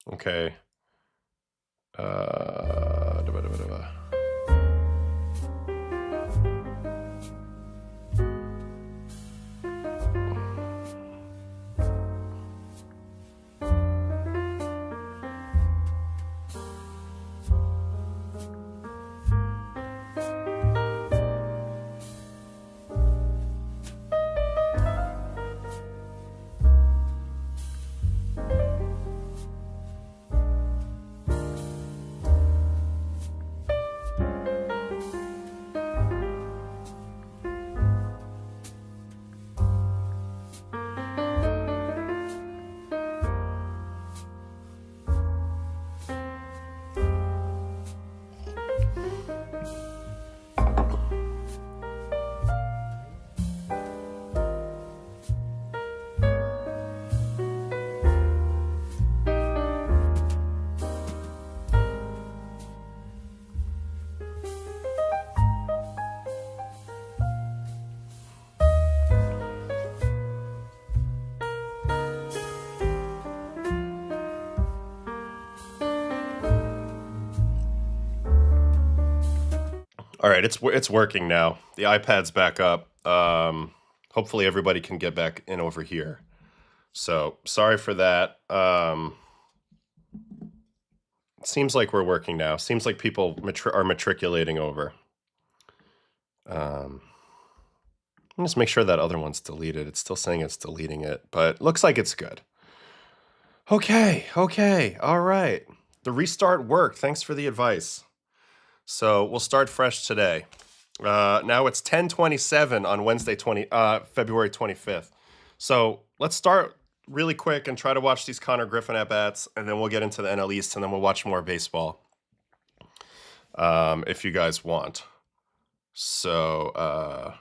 Okay. All right, it's working now. The iPad's back up. Hopefully everybody can get back in over here. So sorry for that. Seems like we're working now. Seems like people are matriculating over. Just make sure that other one's deleted. It's still saying it's deleting it, but looks like it's good. Okay, all right. The restart worked. Thanks for the advice. So we'll start fresh today. Now it's 10:27 on Wednesday, February 25th. So let's start really quick and try to watch these Konnor Griffin at-bats, and then we'll get into the NL East, and then we'll watch more baseball if you guys want. So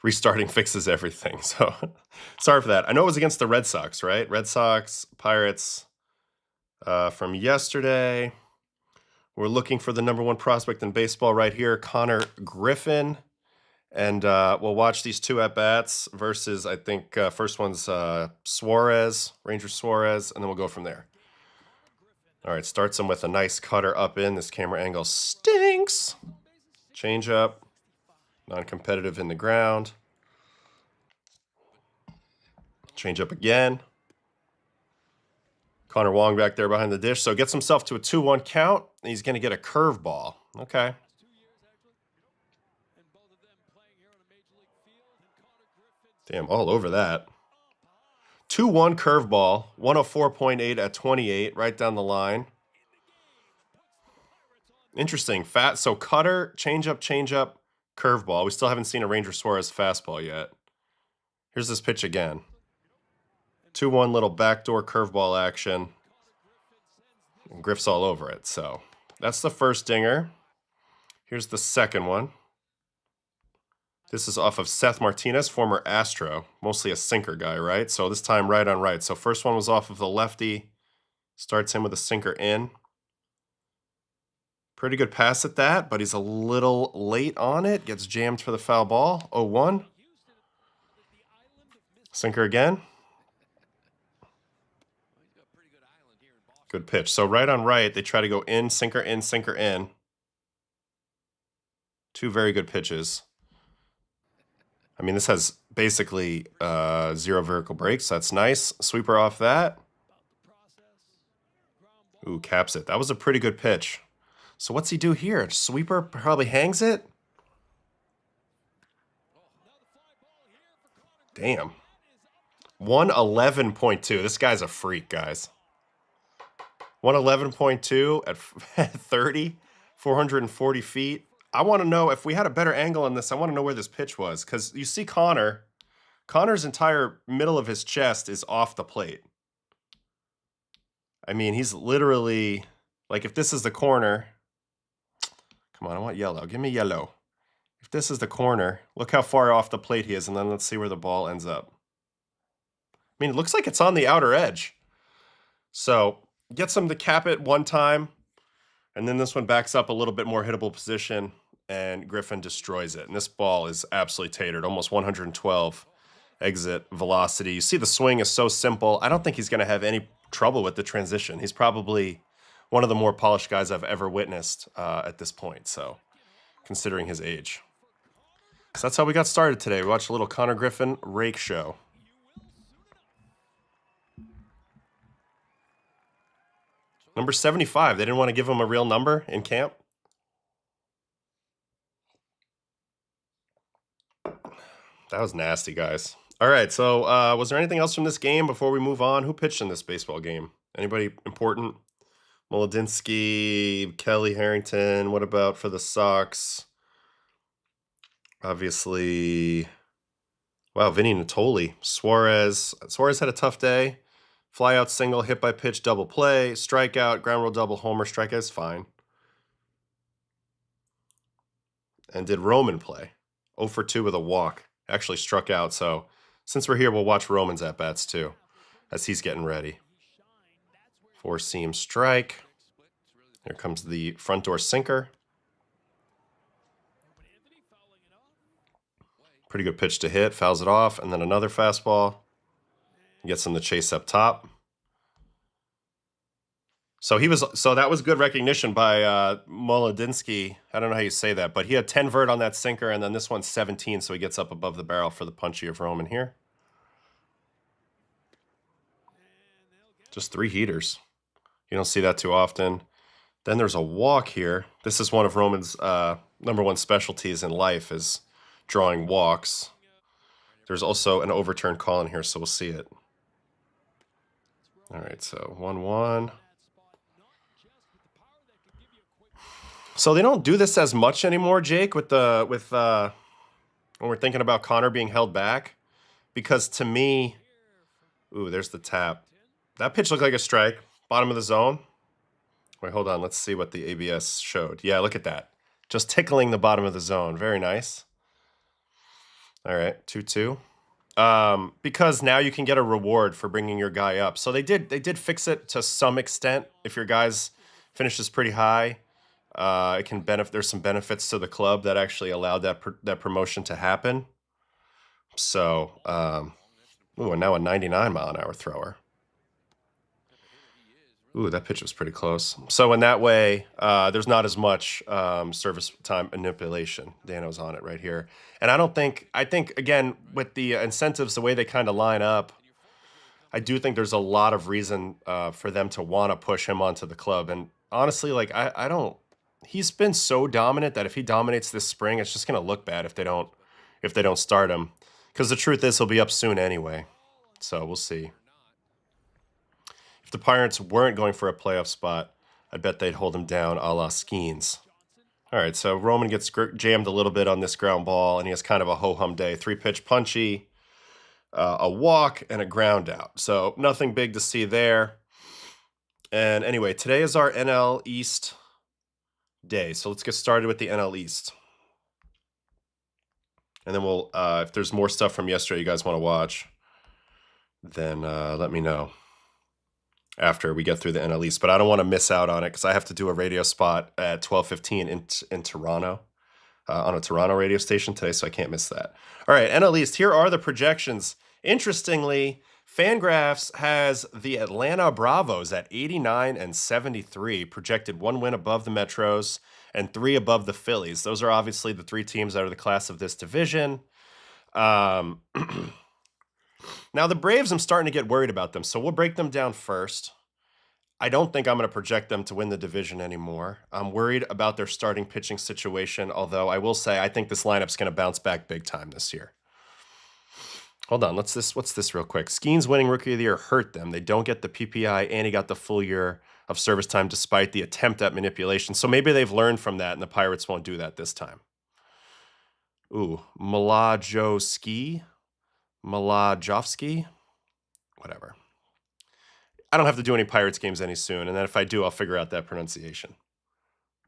restarting fixes everything. So sorry for that. I know it was against the Red Sox, right? Red Sox, Pirates from yesterday. We're looking for the number 1 prospect in baseball right here, Konnor Griffin. And we'll watch these 2 at-bats versus, I think, first one's Suarez, Ranger Suarez, and then we'll go from there. All right, starts him with a nice cutter up in. This camera angle stinks. Change up, non-competitive in the ground. Change up again. Connor Wong back there behind the dish. So gets himself to a 2-1 count. And he's going to get a curveball. Okay. Damn, all over that. 2-1 curveball. 104.8 at 28. Right down the line. Interesting. So cutter, change up, curveball. We still haven't seen a Ranger Suarez fastball yet. Here's this pitch again. 2-1 little backdoor curveball action. And Griff's all over it. So that's the first dinger. Here's the second one. This is off of Seth Martinez, former Astro. Mostly a sinker guy, right? So this time right on right. So first one was off of the lefty. Starts him with a sinker in. Pretty good pass at that, but he's a little late on it. Gets jammed for the foul ball. 0-1. Sinker again. Good pitch. So right on right, they try to go in, sinker in, sinker in. 2 very good pitches. I mean, this has basically 0 vertical breaks. That's nice. Sweeper off that. Ooh, caps it. That was a pretty good pitch. So what's he do here? Sweeper probably hangs it. Damn. 111.2. This guy's a freak, guys. 111.2 at 30, 440 feet. I want to know, if we had a better angle on this, I want to know where this pitch was. Because you see Konnor. Connor's entire middle of his chest is off the plate. I mean, he's literally, like, if this is the corner. Come on, I want yellow. Give me yellow. If this is the corner, look how far off the plate he is, and then let's see where the ball ends up. I mean, it looks like it's on the outer edge. So gets him to cap it one time, and then this one backs up a little bit more hittable position, and Griffin destroys it. And this ball is absolutely tatered, almost 112 exit velocity. You see the swing is so simple. I don't think he's going to have any trouble with the transition. He's probably one of the more polished guys I've ever witnessed at this point, so considering his age. So that's how we got started today. We watched a little Konnor Griffin rake show. Number 75. They didn't want to give him a real number in camp. That was nasty, guys. All right, so was there anything else from this game before we move on? Who pitched in this baseball game? Anybody important? Molodinsky, Kelly, Harrington. What about for the Sox? Obviously, wow, Vinny Natoli. Suarez. Suarez had a tough day. Flyout single, hit by pitch, double play, strikeout, ground rule double, homer, strikeout is fine. And did Roman play? 0 for 2 with a walk. Actually struck out, so since we're here, we'll watch Roman's at-bats too, as he's getting ready. 4-seam strike. Here comes the front door sinker. Pretty good pitch to hit, fouls it off, and then another fastball. Gets him the chase up top. So that was good recognition by Molodinsky. I don't know how you say that, but he had 10 vert on that sinker, and then this one's 17, so he gets up above the barrel for the punchy of Roman here. Just 3 heaters. You don't see that too often. Then there's a walk here. This is one of Roman's #1 specialties in life, is drawing walks. There's also an overturned call in here, so we'll see it. All right, so 1-1. So they don't do this as much anymore, Jake, with when we're thinking about Konnor being held back, because to me, ooh, there's the tap. That pitch looked like a strike, bottom of the zone. Wait, hold on. Let's see what the ABS showed. Yeah, look at that. Just tickling the bottom of the zone. Very nice. All right, 2-2. Because now you can get a reward for bringing your guy up. So they did fix it to some extent. If your guy's finishes pretty high, it can benefit. There's some benefits to the club that actually allowed that promotion to happen. So, ooh, and now a 99-mile-an-hour thrower. Ooh, that pitch was pretty close. So in that way, there's not as much service time manipulation. Dano's on it right here. And I think, again, with the incentives, the way they kind of line up, I do think there's a lot of reason for them to want to push him onto the club. And honestly, like, I don't, he's been so dominant that if he dominates this spring, it's just going to look bad if they don't start him. Because the truth is he'll be up soon anyway. So we'll see. If the Pirates weren't going for a playoff spot, I bet they'd hold him down a la Skeens. All right, so Roman gets jammed a little bit on this ground ball, and he has kind of a ho-hum day. 3-pitch punchy, a walk, and a ground out. So nothing big to see there. And anyway, today is our NL East day. So let's get started with the NL East. And then we'll, if there's more stuff from yesterday you guys want to watch, then let me know after we get through the NL East. But I don't want to miss out on it because I have to do a radio spot at 12:15 in Toronto, on a Toronto radio station today, so I can't miss that. All right, NL East, here are the projections. Interestingly, Fangraphs has the Atlanta Bravos at 89-73, projected 1 win above the Metros and 3 above the Phillies. Those are obviously the 3 teams that are the class of this division. Now, the Braves, I'm starting to get worried about them, so we'll break them down first. I don't think I'm going to project them to win the division anymore. I'm worried about their starting pitching situation, although I will say I think this lineup's going to bounce back big time this year. Hold on, what's this real quick? Skeens winning Rookie of the Year hurt them. They don't get the PPI, and he got the full year of service time despite the attempt at manipulation. So maybe they've learned from that, and the Pirates won't do that this time. Ooh, Malajowski, whatever. I don't have to do any Pirates games any soon, and then if I do, I'll figure out that pronunciation.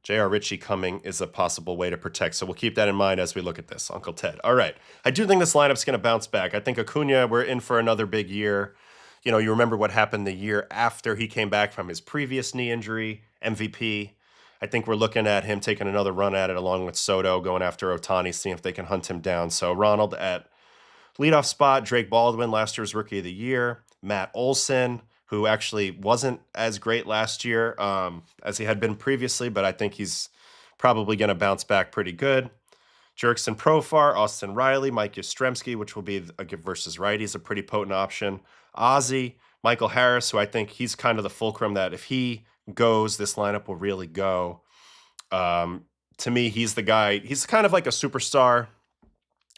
J.R. Ritchie coming is a possible way to protect, so we'll keep that in mind as we look at this. Uncle Ted. All right. I do think this lineup's going to bounce back. I think Acuna, we're in for another big year. You know, you remember what happened the year after he came back from his previous knee injury, MVP. I think we're looking at him taking another run at it along with Soto, going after Ohtani, seeing if they can hunt him down. So Ronald at leadoff spot, Drake Baldwin, last year's Rookie of the Year, Matt Olson, who actually wasn't as great last year as he had been previously, but I think he's probably going to bounce back pretty good. Jerkson Profar, Austin Riley, Mike Yastrzemski, which will be a versus righties, a pretty potent option. Ozzy, Michael Harris, who I think he's kind of the fulcrum that if he goes, this lineup will really go. To me, he's the guy. He's kind of like a superstar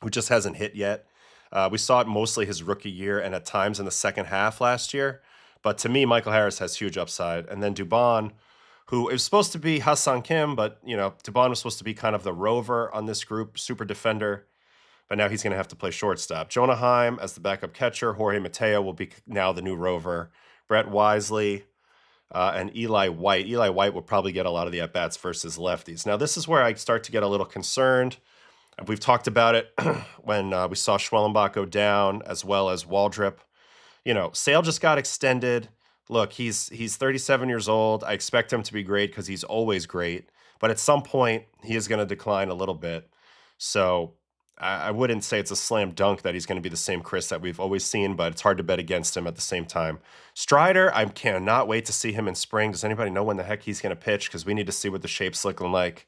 who just hasn't hit yet. We saw it mostly his rookie year and at times in the second half last year. But to me, Michael Harris has huge upside. And then Dubon, who is supposed to be Ha-Seong Kim, but, Dubon was supposed to be kind of the rover on this group, super defender. But now he's going to have to play shortstop. Jonah Heim as the backup catcher. Jorge Mateo will be now the new rover. Brett Wisely and Eli White. Eli White will probably get a lot of the at-bats versus lefties. Now, this is where I start to get a little concerned. We've talked about it when we saw Schwellenbach go down, as well as Waldrop. Sale just got extended. Look, he's 37 years old. I expect him to be great because he's always great. But at some point, he is going to decline a little bit. So I wouldn't say it's a slam dunk that he's going to be the same Chris that we've always seen, but it's hard to bet against him at the same time. Strider, I cannot wait to see him in spring. Does anybody know when the heck he's going to pitch? Because we need to see what the shape's looking like,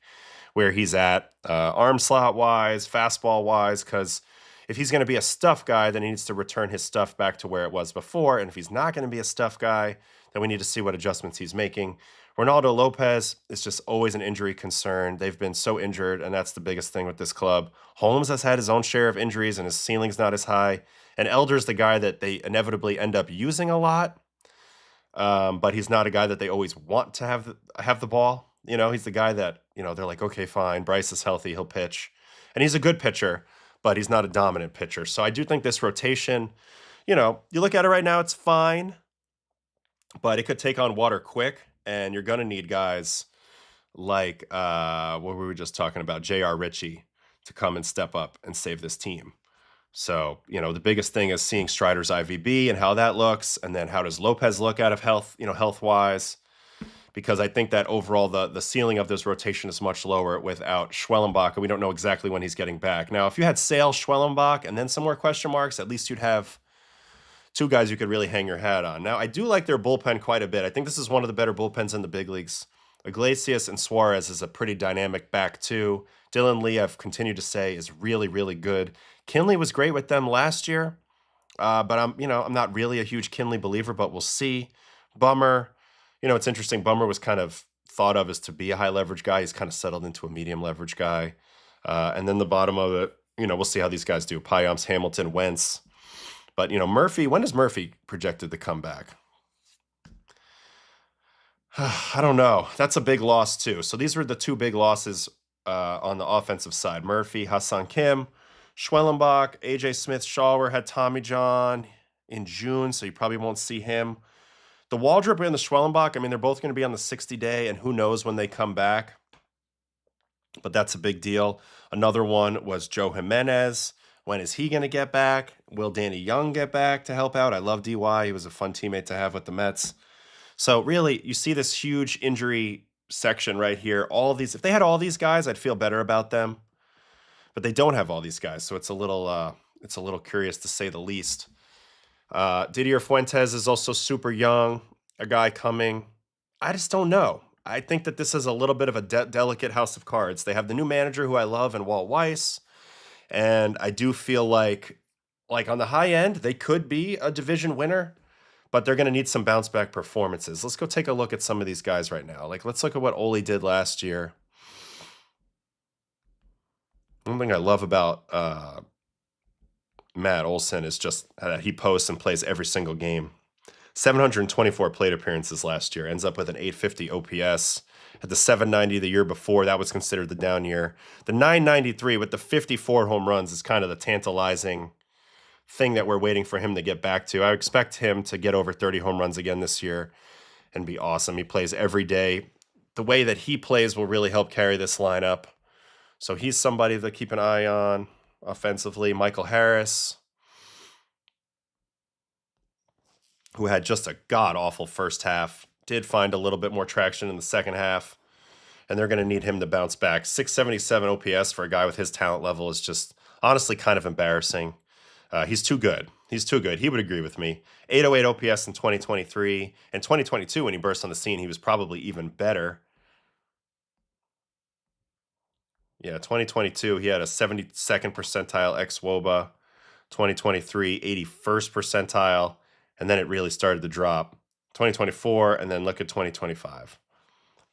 where he's at, arm slot wise, fastball wise, because if he's going to be a stuff guy, then he needs to return his stuff back to where it was before. And if he's not going to be a stuff guy, then we need to see what adjustments he's making. Ronaldo Lopez is just always an injury concern. They've been so injured, and that's the biggest thing with this club. Holmes has had his own share of injuries, and his ceiling's not as high. And Elder's the guy that they inevitably end up using a lot, but he's not a guy that they always want to have the ball. He's the guy that, they're like, okay, fine, Bryce is healthy, he'll pitch. And he's a good pitcher, but he's not a dominant pitcher. So I do think this rotation, you look at it right now, it's fine, but it could take on water quick, and you're going to need guys like, what were we just talking about, J.R. Ritchie, to come and step up and save this team. So, the biggest thing is seeing Strider's IVB and how that looks, and then how does Lopez look out of health, health-wise, because I think that overall the ceiling of this rotation is much lower without Schwellenbach, and we don't know exactly when he's getting back. Now, if you had Sale, Schwellenbach, and then some more question marks, at least you'd have two guys you could really hang your hat on. Now, I do like their bullpen quite a bit. I think this is one of the better bullpens in the big leagues. Iglesias and Suarez is a pretty dynamic back, too. Dylan Lee, I've continued to say, is really, really good. Kinley was great with them last year, but I'm not really a huge Kinley believer, but we'll see. Bummer. It's interesting. Bummer was kind of thought of as to be a high leverage guy. He's kind of settled into a medium leverage guy. And then the bottom of it, we'll see how these guys do. Payamps, Hamilton, Wentz. But, Murphy, when is Murphy projected to come back? I don't know. That's a big loss, too. So these were the two big losses on the offensive side. Murphy, Ha-Seong Kim, Schwellenbach, A.J. Smith-Shawver had Tommy John in June, so you probably won't see him. The Waldrop and the Schwellenbach, they're both going to be on the 60-day, and who knows when they come back. But that's a big deal. Another one was Joe Jimenez. When is he going to get back? Will Danny Young get back to help out? I love DY. He was a fun teammate to have with the Mets. So really, you see this huge injury section right here. All of these, if they had all these guys, I'd feel better about them. But they don't have all these guys, so it's a little curious to say the least. Didier Fuentes is also super young, a guy coming. I just don't know. I think that this is a little bit of a delicate house of cards. They have the new manager who I love and Walt Weiss. And I do feel like on the high end, they could be a division winner, but they're going to need some bounce back performances. Let's go take a look at some of these guys right now. Let's look at what Ole did last year. One thing I love about Matt Olson is just that he posts and plays every single game. 724 plate appearances last year, ends up with an 850 OPS. At the 790 the year before, that was considered the down year. The 993 with the 54 home runs is kind of the tantalizing thing that we're waiting for him to get back to. I expect him to get over 30 home runs again this year and be awesome. He plays every day. The way that he plays will really help carry this lineup. So he's somebody to keep an eye on offensively. Michael Harris, who had just a god-awful first half, did find a little bit more traction in the second half, and they're going to need him to bounce back. 677 OPS for a guy with his talent level is just honestly kind of embarrassing. He's too good. He's too good. He would agree with me. 808 OPS in 2023. And 2022, when he burst on the scene, he was probably even better. Yeah, 2022, he had a 72nd percentile ex-WOBA. 2023, 81st percentile. And then it really started to drop. 2024, and then look at 2025.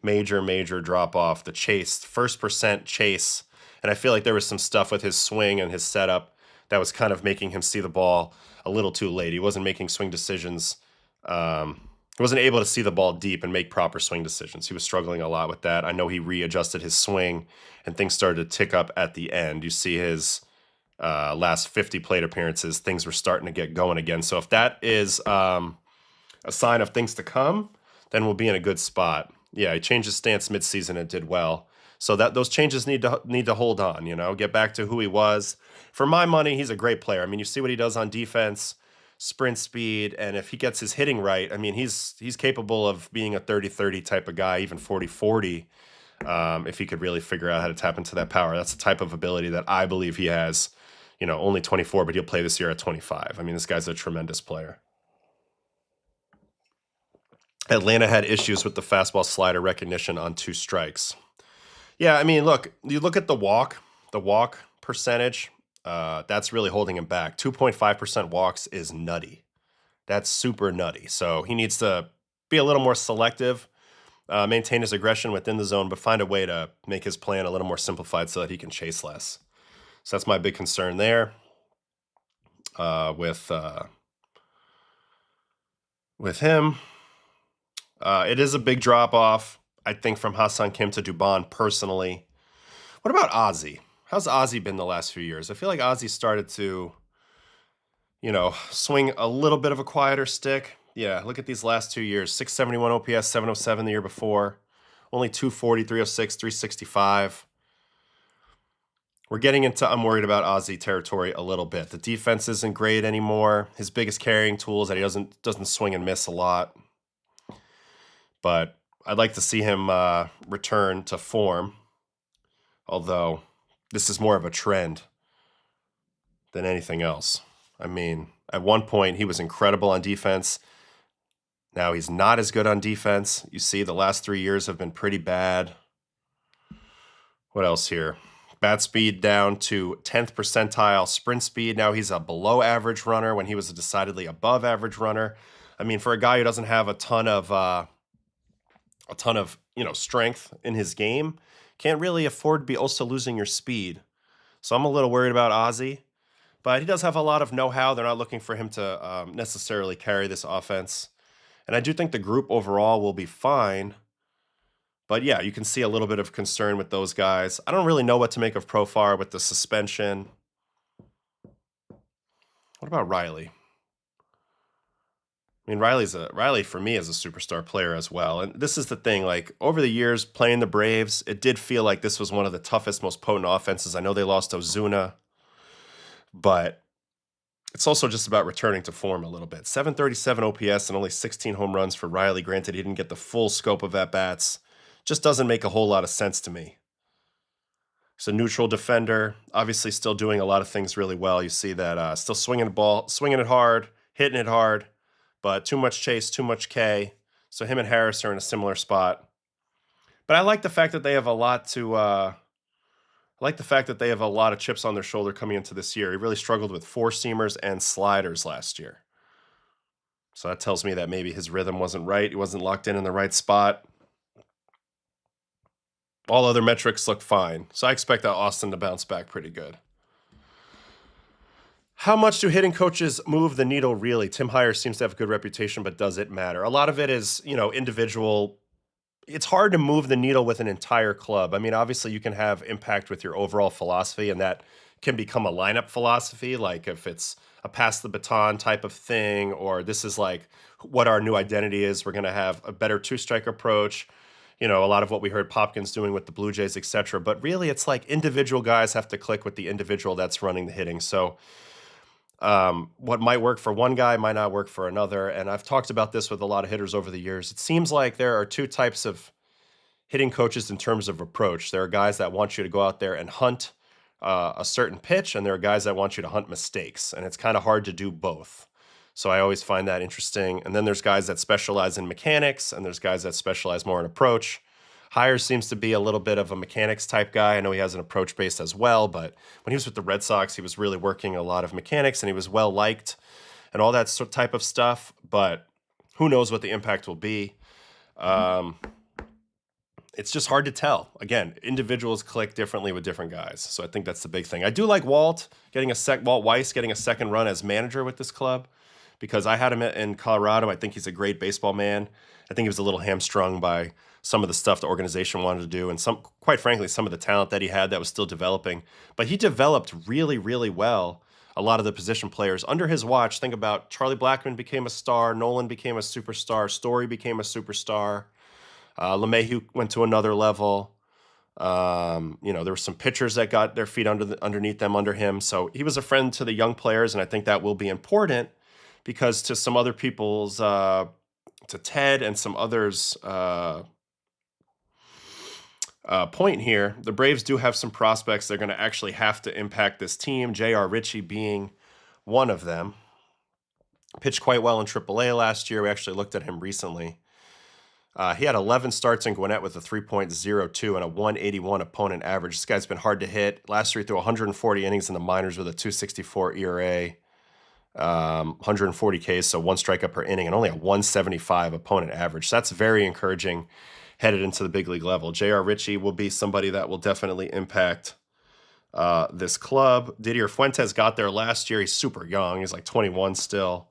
Major drop off. The chase, first percent chase. And I feel like there was some stuff with his swing and his setup that was kind of making him see the ball a little too late. He wasn't making swing decisions. He wasn't able to see the ball deep and make proper swing decisions. He was struggling a lot with that. I know he readjusted his swing and things started to tick up at the end. You see his last 50 plate appearances, things were starting to get going again. So if that is a sign of things to come, then we'll be in a good spot. Yeah, he changed his stance midseason and did well. So that those changes need to hold on, get back to who he was. For my money, he's a great player. I mean, you see what he does on defense, sprint speed, and if he gets his hitting right, I mean, he's capable of being a 30-30 type of guy, even 40-40, if he could really figure out how to tap into that power. That's the type of ability that I believe he has. Only 24, but he'll play this year at 25. I mean, this guy's a tremendous player. Atlanta had issues with the fastball slider recognition on 2 strikes. Yeah, I mean, look, you look at the walk percentage, that's really holding him back. 2.5% walks is nutty. That's super nutty. So he needs to be a little more selective, maintain his aggression within the zone, but find a way to make his plan a little more simplified so that he can chase less. So that's my big concern there with him. It is a big drop-off, I think, from Ha-Seong Kim to Dubon personally. What about Ozzie? How's Ozzie been the last few years? I feel like Ozzie started to, swing a little bit of a quieter stick. Yeah, look at these last 2 years. 671 OPS, 707 the year before. Only 240, 306, 365. We're getting into I'm worried about Ozzie territory a little bit. The defense isn't great anymore. His biggest carrying tool is that he doesn't swing and miss a lot. But I'd like to see him return to form, although this is more of a trend than anything else. I mean, at one point, he was incredible on defense. Now he's not as good on defense. You see, the last 3 years have been pretty bad. What else here? Bat speed down to 10th percentile. Sprint speed, now he's a below average runner when he was a decidedly above average runner. I mean, for a guy who doesn't have a ton of strength in his game, can't really afford to be also losing your speed. So I'm a little worried about Ozzie, but he does have a lot of know-how. They're not looking for him to necessarily carry this offense. And I do think the group overall will be fine. But yeah, you can see a little bit of concern with those guys. I don't really know what to make of Profar with the suspension. What about Riley? I mean, Riley for me is a superstar player as well. And this is the thing, like over the years playing the Braves, it did feel like this was one of the toughest, most potent offenses. I know they lost Ozuna, but it's also just about returning to form a little bit. 737 OPS and only 16 home runs for Riley. Granted, he didn't get the full scope of at-bats. Just doesn't make a whole lot of sense to me. He's a neutral defender, obviously still doing a lot of things really well. You see that still swinging the ball, swinging it hard, hitting it hard, but too much chase, too much K. So him and Harris are in a similar spot. But I like the fact that they have a lot of chips on their shoulder coming into this year. He really struggled with 4-seamers and sliders last year. So that tells me that maybe his rhythm wasn't right. He wasn't locked in the right spot. All other metrics look fine. So I expect Austin to bounce back pretty good. How much do hitting coaches move the needle really? Tim Heyer seems to have a good reputation, but does it matter? A lot of it is, individual. It's hard to move the needle with an entire club. I mean, obviously you can have impact with your overall philosophy, and that can become a lineup philosophy, like if it's a pass the baton type of thing, or this is like what our new identity is. We're going to have a better 2-strike approach. A lot of what we heard Popkins doing with the Blue Jays, etc. But really, it's like individual guys have to click with the individual that's running the hitting. So what might work for one guy might not work for another. And I've talked about this with a lot of hitters over the years. It seems like there are 2 types of hitting coaches in terms of approach. There are guys that want you to go out there and hunt. a certain pitch, and there are guys that want you to hunt mistakes, and it's kind of hard to do both. So I always find that interesting. And then there's guys that specialize in mechanics, and there's guys that specialize more in approach. Hires seems to be a little bit of a mechanics type guy. I know he has an approach base as well, but when he was with the Red Sox, he was really working a lot of mechanics, and he was well liked and all that type of stuff. But who knows what the impact will be? It's just hard to tell. Again, individuals click differently with different guys. So I think that's the big thing. I do like Walt Weiss getting a second run as manager with this club, because I had him in Colorado. I think he's a great baseball man. I think he was a little hamstrung by some of the stuff the organization wanted to do, and quite frankly, some of the talent that he had that was still developing. But he developed really, really well a lot of the position players under his watch. Think about Charlie Blackmon became a star, Nolan became a superstar, Story became a superstar, LeMahieu went to another level. There were some pitchers that got their feet underneath them under him. So he was a friend to the young players, and I think that will be important, because to some other people's, to Ted and some others' point here, the Braves do have some prospects they're going to actually have to impact this team, J.R. Ritchie being one of them. Pitched quite well in AAA last year. We actually looked at him recently. He had 11 starts in Gwinnett with a 3.02 and a 181 opponent average. This guy's been hard to hit. Last year he threw 140 innings in the minors with a 264 ERA, 140 Ks, so one strikeout per inning, and only a 175 opponent average. So that's very encouraging headed into the big league level. J.R. Ritchie will be somebody that will definitely impact this club. Didier Fuentes got there last year. He's super young. He's like 21 still.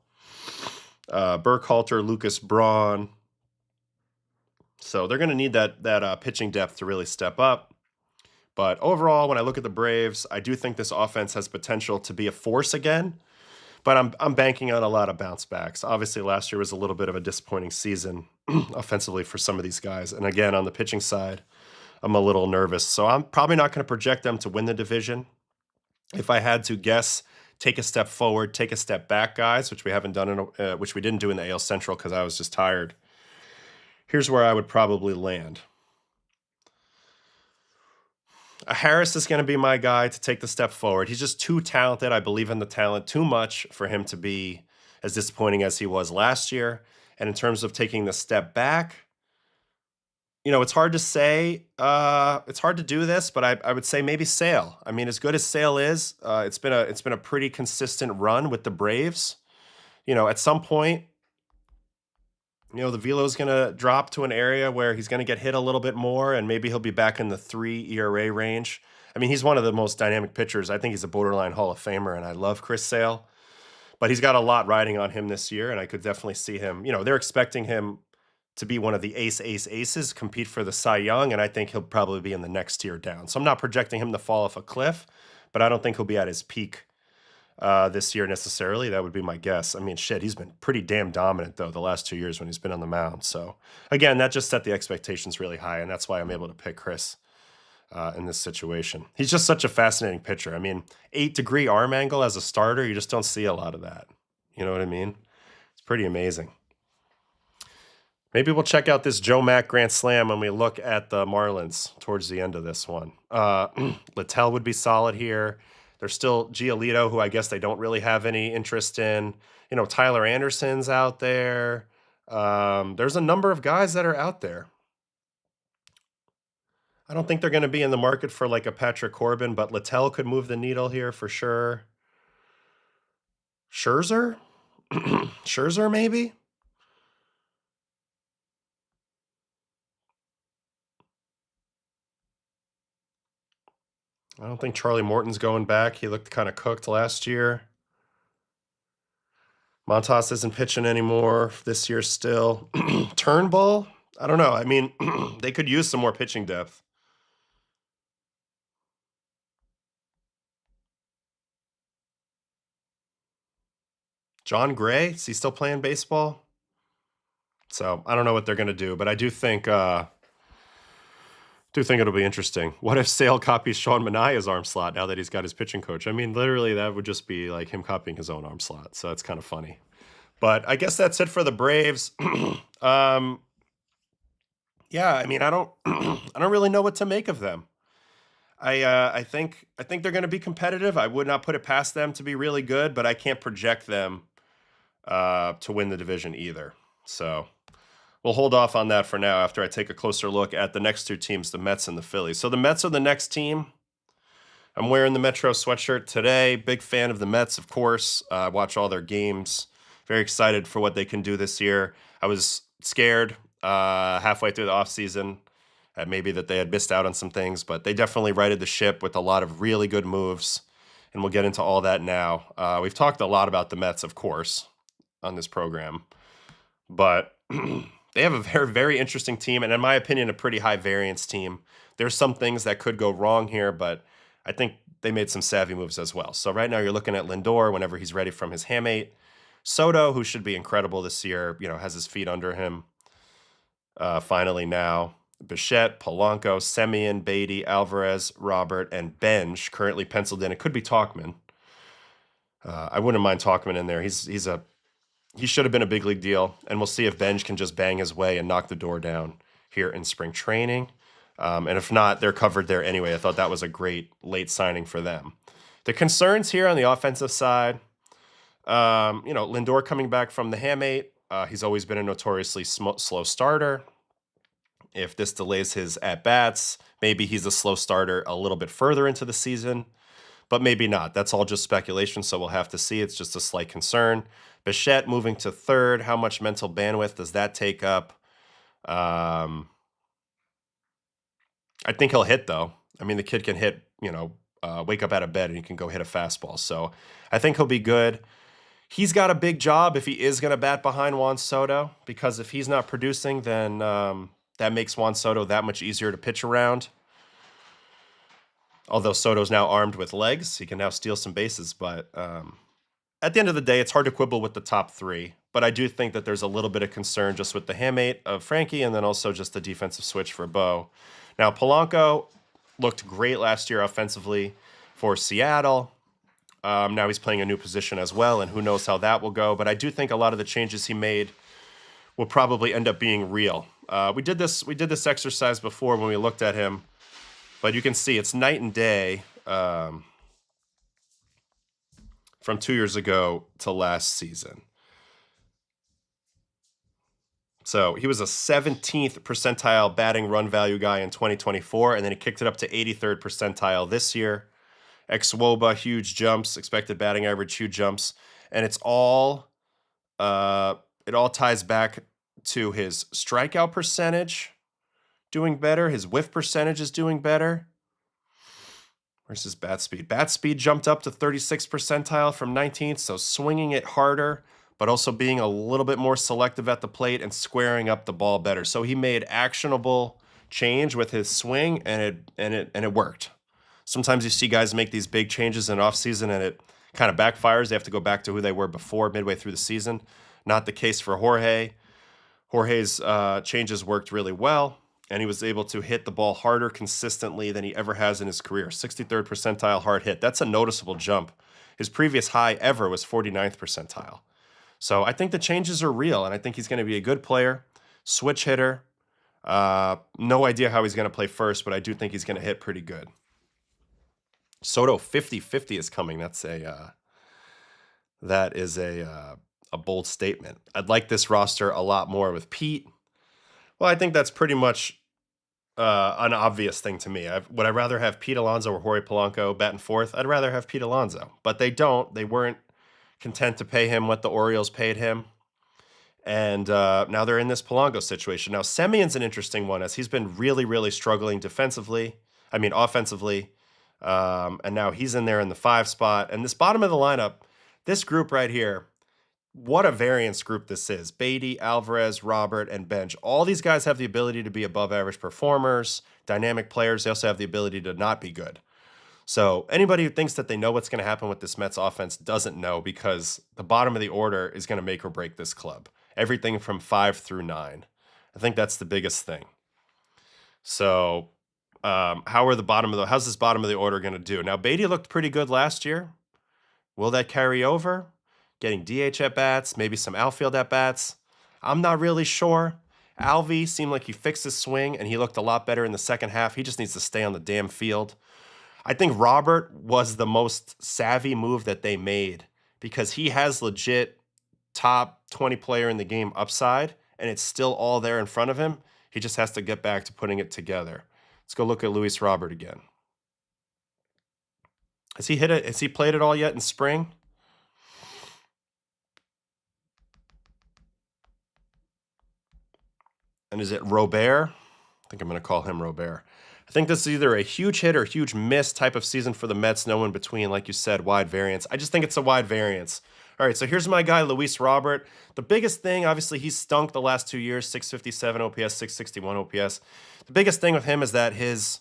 Burkhalter, Lucas Braun. So they're going to need that pitching depth to really step up. But overall, when I look at the Braves, I do think this offense has potential to be a force again. But I'm banking on a lot of bounce backs. Obviously, last year was a little bit of a disappointing season offensively for some of these guys. And again, on the pitching side, I'm a little nervous. So I'm probably not going to project them to win the division. If I had to guess, take a step forward, take a step back, guys, which we haven't done, which we didn't do in the AL Central because I was just tired. Here's where I would probably land. Harris is going to be my guy to take the step forward. He's just too talented. I believe in the talent too much for him to be as disappointing as he was last year. And in terms of taking the step back, it's hard to say. It's hard to do this, but I would say maybe Sale. I mean, as good as Sale is, it's been a pretty consistent run with the Braves. At some point, the velo's going to drop to an area where he's going to get hit a little bit more, and maybe he'll be back in the 3 ERA range. I mean, he's one of the most dynamic pitchers. I think he's a borderline Hall of Famer, and I love Chris Sale. But he's got a lot riding on him this year, and I could definitely see him. They're expecting him to be one of the aces, compete for the Cy Young, and I think he'll probably be in the next tier down. So I'm not projecting him to fall off a cliff, but I don't think he'll be at his peak this year necessarily. That would be my guess. I mean, shit, he's been pretty damn dominant, though, the last 2 years when he's been on the mound. So, again, that just set the expectations really high, and that's why I'm able to pick Chris in this situation. He's just such a fascinating pitcher. I mean, 8-degree arm angle as a starter, you just don't see a lot of that. You know what I mean? It's pretty amazing. Maybe we'll check out this Joe Mack Grand Slam when we look at the Marlins towards the end of this one. Littell would be solid here. There's still Giolito, who I guess they don't really have any interest in. Tyler Anderson's out there. There's a number of guys that are out there. I don't think they're going to be in the market for like a Patrick Corbin, but Littell could move the needle here for sure. Scherzer? Scherzer, maybe? I don't think Charlie Morton's going back. He looked kind of cooked last year. Montas isn't pitching anymore this year still. Turnbull? I don't know. I mean, they could use some more pitching depth. John Gray? Is he still playing baseball? So I don't know what they're going to do, but I do think it'll be interesting. What if Sale copies Sean Manaea's arm slot now that he's got his pitching coach? I mean, literally, that would just be like him copying his own arm slot. So that's kind of funny. But I guess that's it for the Braves. Yeah, I mean, I don't really know what to make of them. I think they're going to be competitive. I would not put it past them to be really good, but I can't project them to win the division either. So we'll hold off on that for now after I take a closer look at the next two teams, the Mets and the Phillies. So the Mets are the next team. I'm wearing the Metro sweatshirt today. Big fan of the Mets, of course. Watch all their games. Very excited for what they can do this year. I was scared halfway through the offseason maybe that they had missed out on some things, but they definitely righted the ship with a lot of really good moves, and we'll get into all that now. We've talked a lot about the Mets, of course, on this program, but they have a very, very interesting team, and in my opinion, a pretty high variance team. There's some things that could go wrong here, but I think they made some savvy moves as well. So right now you're looking at Lindor whenever he's ready from his hamate. Soto, who should be incredible this year, has his feet under him finally now. Bichette, Polanco, Semien, Beatty, Alvarez, Robert, and Benj currently penciled in. It could be Talkman. I wouldn't mind Talkman in there. He should have been a big league deal, and we'll see if Benj can just bang his way and knock the door down here in spring training. And if not, they're covered there anyway. I thought that was a great late signing for them. The concerns here on the offensive side, Lindor coming back from the hamate. He's always been a notoriously slow starter. If this delays his at-bats, maybe he's a slow starter a little bit further into the season, but maybe not. That's all just speculation, so we'll have to see. It's just a slight concern. Bichette moving to third. How much mental bandwidth does that take up? I think he'll hit, though. I mean, the kid can hit, wake up out of bed and he can go hit a fastball. So I think he'll be good. He's got a big job if he is going to bat behind Juan Soto, because if he's not producing, then that makes Juan Soto that much easier to pitch around. Although Soto's now armed with legs, he can now steal some bases. But at the end of the day, it's hard to quibble with the top three. But I do think that there's a little bit of concern just with the hamate of Frankie, and then also just the defensive switch for Bo. Now, Polanco looked great last year offensively for Seattle. Now he's playing a new position as well, and who knows how that will go. But I do think a lot of the changes he made will probably end up being real. We did this exercise before when we looked at him, but you can see it's night and day from 2 years ago to last season. So he was a 17th percentile batting run value guy in 2024, and then he kicked it up to 83rd percentile this year. Ex-WOBA, huge jumps, expected batting average, huge jumps, and it all ties back to his strikeout percentage doing better. His whiff percentage is doing better. Where's his bat speed? Bat speed jumped up to 36th percentile from 19th, so swinging it harder, but also being a little bit more selective at the plate and squaring up the ball better. So he made actionable change with his swing, and it worked. Sometimes you see guys make these big changes in offseason and it kind of backfires. They have to go back to who they were before midway through the season. Not the case for Jorge. Jorge's changes worked really well, and he was able to hit the ball harder consistently than he ever has in his career. 63rd percentile hard hit. That's a noticeable jump. His previous high ever was 49th percentile. So I think the changes are real, and I think he's going to be a good player, switch hitter. No idea how he's going to play first, but I do think he's going to hit pretty good. Soto 50-50 is coming. That is a bold statement. I'd like this roster a lot more with Pete. Well, I think that's pretty much an obvious thing to me. Would I rather have Pete Alonso or Jorge Polanco batting fourth? I'd rather have Pete Alonso, but they don't. They weren't content to pay him what the Orioles paid him. And now they're in this Polanco situation. Now, Semien's an interesting one, as he's been really, really struggling offensively. And now he's in there in the 5 spot. And this bottom of the lineup, this group right here, what a variance group this is. Beatty, Alvarez, Robert, and Benj. All these guys have the ability to be above average performers, dynamic players. They also have the ability to not be good. So anybody who thinks that they know what's going to happen with this Mets offense doesn't know, because the bottom of the order is going to make or break this club. Everything from 5 through 9. I think that's the biggest thing. So how's this bottom of the order going to do? Now, Beatty looked pretty good last year. Will that carry over? Getting DH at-bats, maybe some outfield at-bats. I'm not really sure. Alvy seemed like he fixed his swing, and he looked a lot better in the second half. He just needs to stay on the damn field. I think Robert was the most savvy move that they made because he has legit top 20 player in the game upside, and it's still all there in front of him. He just has to get back to putting it together. Let's go look at Luis Robert again. Has he hit it? Has he played it all yet in spring? And is it Robert? I think I'm going to call him Robert. I think this is either a huge hit or a huge miss type of season for the Mets. No in between, like you said, wide variance. I just think it's a wide variance. All right, so here's my guy, Luis Robert. The biggest thing, obviously, he's stunk the last 2 years, 657 OPS, 661 OPS. The biggest thing with him is that his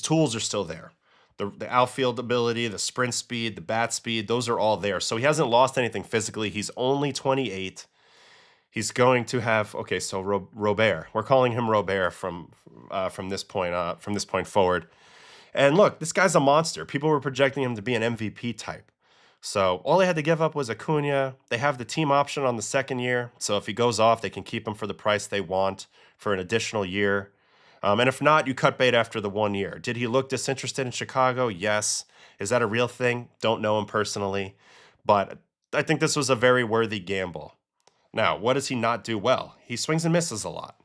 tools are still there. The outfield ability, the sprint speed, the bat speed, those are all there. So he hasn't lost anything physically. He's only 28. He's going to have, okay, so Robert. We're calling him Robert from this point forward. And look, this guy's a monster. People were projecting him to be an MVP type. So all they had to give up was Acuna. They have the team option on the second year. So if he goes off, they can keep him for the price they want for an additional year. And if not, you cut bait after the 1 year. Did he look disinterested in Chicago? Yes. Is that a real thing? Don't know him personally. But I think this was a very worthy gamble. Now, what does he not do well? He swings and misses a lot.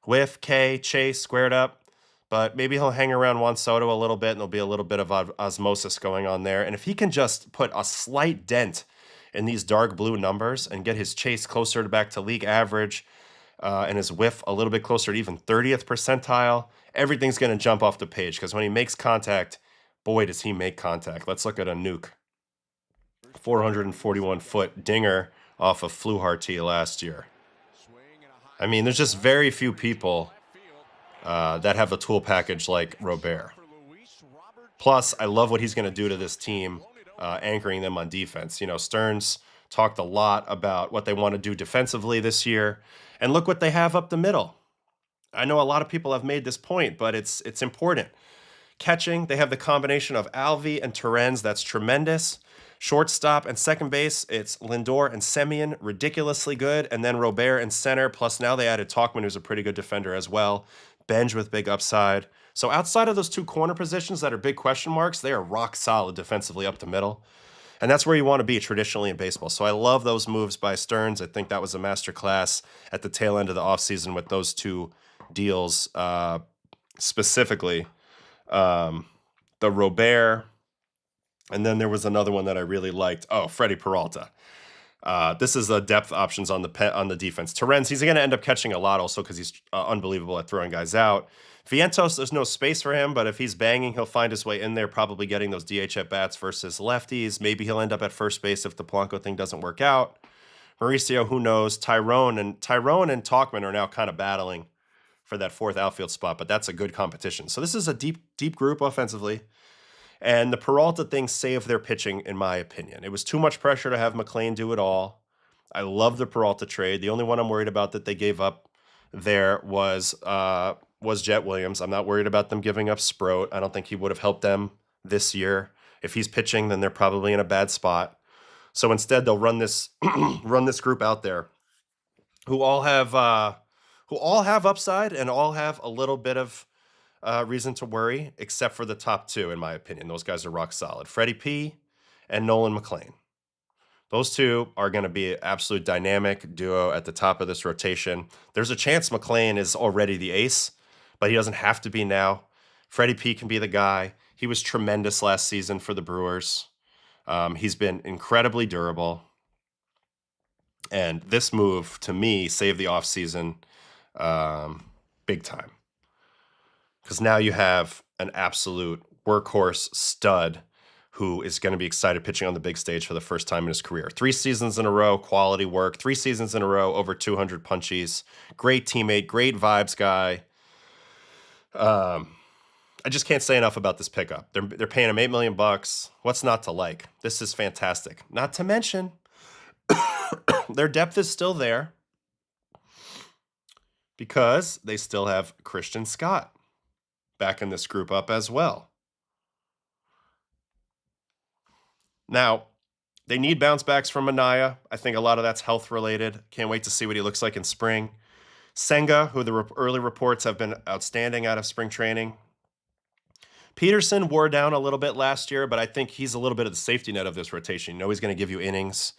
Whiff, K, chase, squared up. But maybe he'll hang around Juan Soto a little bit, and there'll be a little bit of osmosis going on there. And if he can just put a slight dent in these dark blue numbers and get his chase closer to back to league average and his whiff a little bit closer to even 30th percentile, everything's going to jump off the page because when he makes contact, boy, does he make contact. Let's look at a nuke. 441-foot dinger off of Fluharty last year. I mean, there's just very few people that have a tool package like Robert. Plus, I love what he's going to do to this team, anchoring them on defense. You know, Stearns talked a lot about what they want to do defensively this year, and look what they have up the middle. I know a lot of people have made this point, but it's important. Catching, they have the combination of Alvey and Terens. That's tremendous. Shortstop and second base, it's Lindor and Semien, ridiculously good. And then Robert in center, plus now they added Tauchman, who's a pretty good defender as well. Benj with big upside. So outside of those two corner positions that are big question marks, they are rock solid defensively up the middle. And that's where you want to be traditionally in baseball. So I love those moves by Stearns. I think that was a masterclass at the tail end of the offseason with those two deals specifically. The Robert, and then there was another one that I really liked. Oh, Freddie Peralta. This is the depth options on the defense. Terens, he's going to end up catching a lot also because he's unbelievable at throwing guys out. Vientos, there's no space for him, but if he's banging, he'll find his way in there, probably getting those DH at bats versus lefties. Maybe he'll end up at first base if the Polanco thing doesn't work out. Mauricio, who knows? Tyrone and Tauchman are now kind of battling for that fourth outfield spot, but that's a good competition. So this is a deep group offensively. And the Peralta thing saved their pitching, in my opinion. It was too much pressure to have McLean do it all. I love the Peralta trade. The only one I'm worried about that they gave up there was Jet Williams. I'm not worried about them giving up Sproat. I don't think he would have helped them this year. If he's pitching, then they're probably in a bad spot. So instead, they'll run this group out there, who all have upside and all have a little bit of reason to worry, except for the top two, in my opinion. Those guys are rock solid. Freddie P. and Nolan McLean. Those two are going to be an absolute dynamic duo at the top of this rotation. There's a chance McLean is already the ace, but he doesn't have to be now. Freddie P. can be the guy. He was tremendous last season for the Brewers. He's been incredibly durable. And this move, to me, saved the offseason big time. Because now you have an absolute workhorse stud who is going to be excited pitching on the big stage for the first time in his career. 3 seasons in a row, quality work. 3 seasons in a row, over 200 punchies. Great teammate, great vibes guy. I just can't say enough about this pickup. They're paying him $8 million. What's not to like? This is fantastic. Not to mention, their depth is still there because they still have Christian Scott back in this group up as well. Now, they need bounce backs from Anaya. I think a lot of that's health related. Can't wait to see what he looks like in spring. Senga, who the early reports have been outstanding out of spring training. Peterson wore down a little bit last year, but I think he's a little bit of the safety net of this rotation. You know, he's going to give you innings.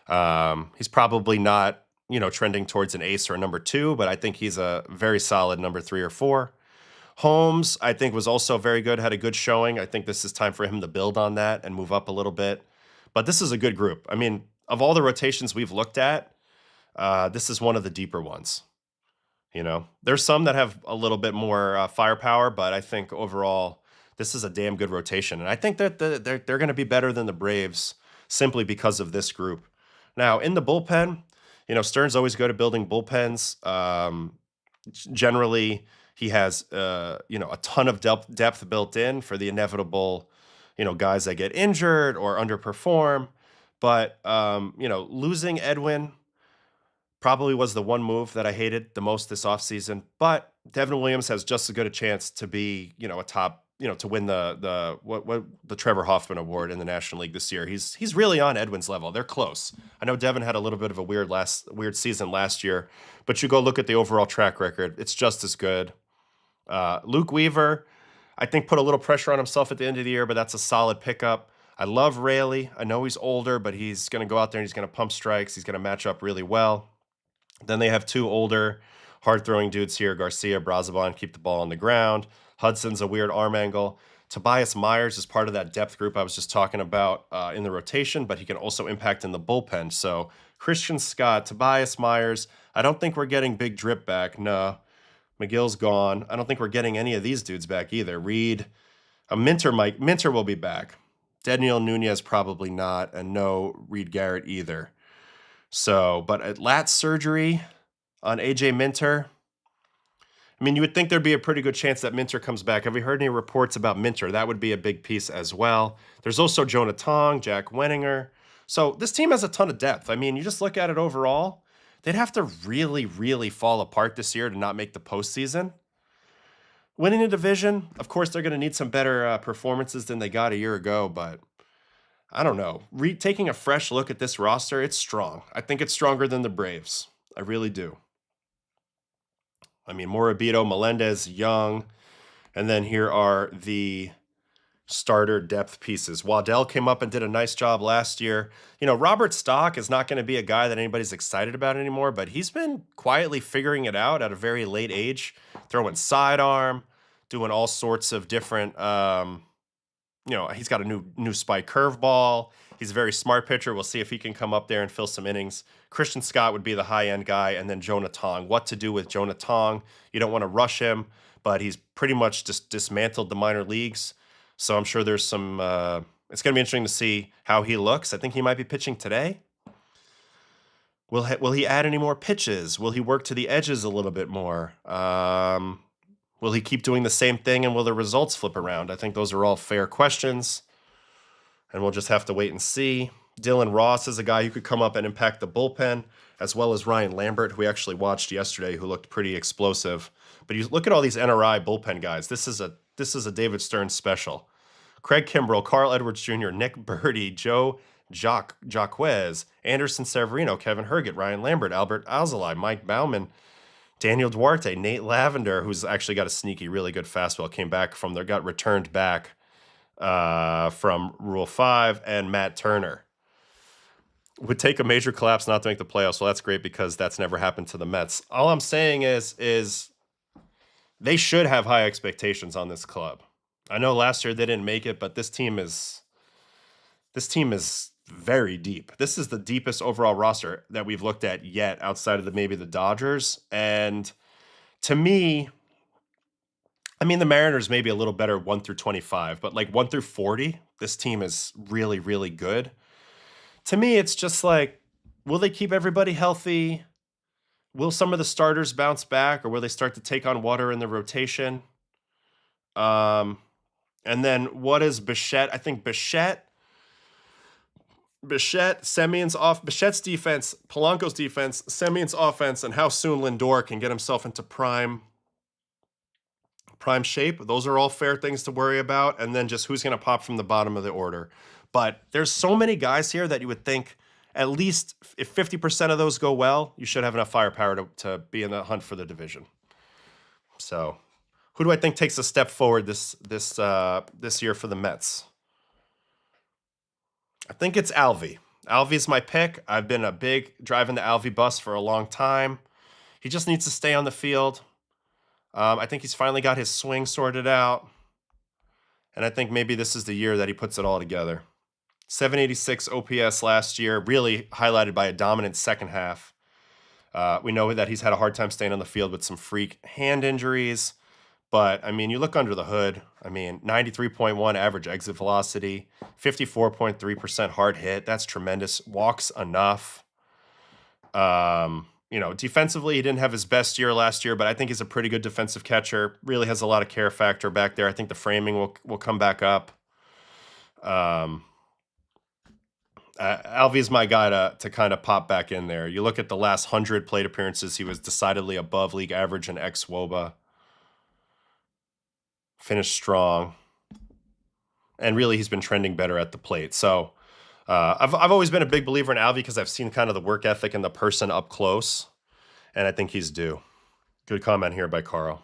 He's probably not, trending towards an ace or a number 2, but I think he's a very solid number 3 or 4. Holmes, I think, was also very good, had a good showing. I think this is time for him to build on that and move up a little bit. But this is a good group. I mean, of all the rotations we've looked at, this is one of the deeper ones. There's some that have a little bit more firepower, but I think overall, this is a damn good rotation. And I think that they're going to be better than the Braves simply because of this group. Now, in the bullpen, Stearns always good at building bullpens. Generally, he has, a ton of depth built in for the inevitable, guys that get injured or underperform. But, losing Edwin probably was the one move that I hated the most this offseason. But Devin Williams has just as good a chance to be, a top, to win the Trevor Hoffman Award in the National League this year. He's really on Edwin's level. They're close. I know Devin had a little bit of a weird season last year, but you go look at the overall track record, it's just as good. Luke Weaver, I think, put a little pressure on himself at the end of the year, but that's a solid pickup. I love Raley. I know he's older, but he's going to go out there and he's going to pump strikes. He's going to match up really well. Then they have 2 older, hard-throwing dudes here, Garcia, Brazoban, keep the ball on the ground. Hudson's a weird arm angle. Tobias Myers is part of that depth group I was just talking about in the rotation, but he can also impact in the bullpen. So Christian Scott, Tobias Myers. I don't think we're getting Big Drip back. No. McGill's gone. I don't think we're getting any of these dudes back either. Reed, Minter will be back. Daniel Nunez probably not, and no Reed Garrett either. So, but at lat surgery on AJ Minter, I mean, you would think there'd be a pretty good chance that Minter comes back. Have we heard any reports about Minter? That would be a big piece as well. There's also Jonah Tong, Jack Wenninger. So this team has a ton of depth. I mean, you just look at it overall, they'd have to really, really fall apart this year to not make the postseason. Winning the division, of course, they're going to need some better performances than they got a year ago, but I don't know. Taking a fresh look at this roster, it's strong. I think it's stronger than the Braves. I really do. I mean, Morabito, Melendez, Young, and then here are the starter depth pieces. Waddell came up and did a nice job last year. Robert Stock is not going to be a guy that anybody's excited about anymore, but he's been quietly figuring it out at a very late age, throwing sidearm, doing all sorts of different, he's got a new spike curveball. He's a very smart pitcher. We'll see if he can come up there and fill some innings. Christian Scott would be the high-end guy, and then Jonah Tong. What to do with Jonah Tong? You don't want to rush him, but he's pretty much just dismantled the minor leagues. So I'm sure there's some it's going to be interesting to see how he looks. I think he might be pitching today. Will he add any more pitches? Will he work to the edges a little bit more? Will he keep doing the same thing, and will the results flip around? I think those are all fair questions, and we'll just have to wait and see. Dylan Ross is a guy who could come up and impact the bullpen, as well as Ryan Lambert, who we actually watched yesterday, who looked pretty explosive. But you look at all these NRI bullpen guys. This is a David Stearns special. Craig Kimbrell, Carl Edwards Jr., Nick Birdie, Joe Jaquez, Anderson Severino, Kevin Herget, Ryan Lambert, Albert Alzolay, Mike Bauman, Daniel Duarte, Nate Lavender, who's actually got a sneaky, really good fastball, got returned back from Rule 5, and Matt Turner. Would take a major collapse not to make the playoffs. Well, that's great because that's never happened to the Mets. All I'm saying is they should have high expectations on this club. I know last year they didn't make it, but this team is very deep. This is the deepest overall roster that we've looked at yet, outside of maybe the Dodgers. And to me, I mean, the Mariners may be a little better 1 through 25, but like 1 through 40, this team is really, really good. To me, it's just like, will they keep everybody healthy? Will some of the starters bounce back, or will they start to take on water in the rotation? And then what is Bichette? I think Bichette, Bichette's defense, Polanco's defense, Semion's offense, and how soon Lindor can get himself into prime shape. Those are all fair things to worry about. And then just who's going to pop from the bottom of the order. But there's so many guys here that you would think at least if 50% of those go well, you should have enough firepower to be in the hunt for the division. So Who do I think takes a step forward this year for the Mets? I think it's Alvey. Alvey's my pick. I've been a big driving the Alvey bus for a long time. He just needs to stay on the field. I think he's finally got his swing sorted out. And I think maybe this is the year that he puts it all together. 786 OPS last year, really highlighted by a dominant second half. We know that he's had a hard time staying on the field with some freak hand injuries. But, I mean, you look under the hood. I mean, 93.1 average exit velocity, 54.3% hard hit. That's tremendous. Walks enough. Defensively, he didn't have his best year last year, but I think he's a pretty good defensive catcher. Really has a lot of care factor back there. I think the framing will come back up. Alvey's my guy to kind of pop back in there. You look at the last 100 plate appearances, he was decidedly above league average in ex-WOBA. Finished strong. And really, he's been trending better at the plate. So I've always been a big believer in Alvey because I've seen kind of the work ethic and the person up close. And I think he's due. Good comment here by Carl.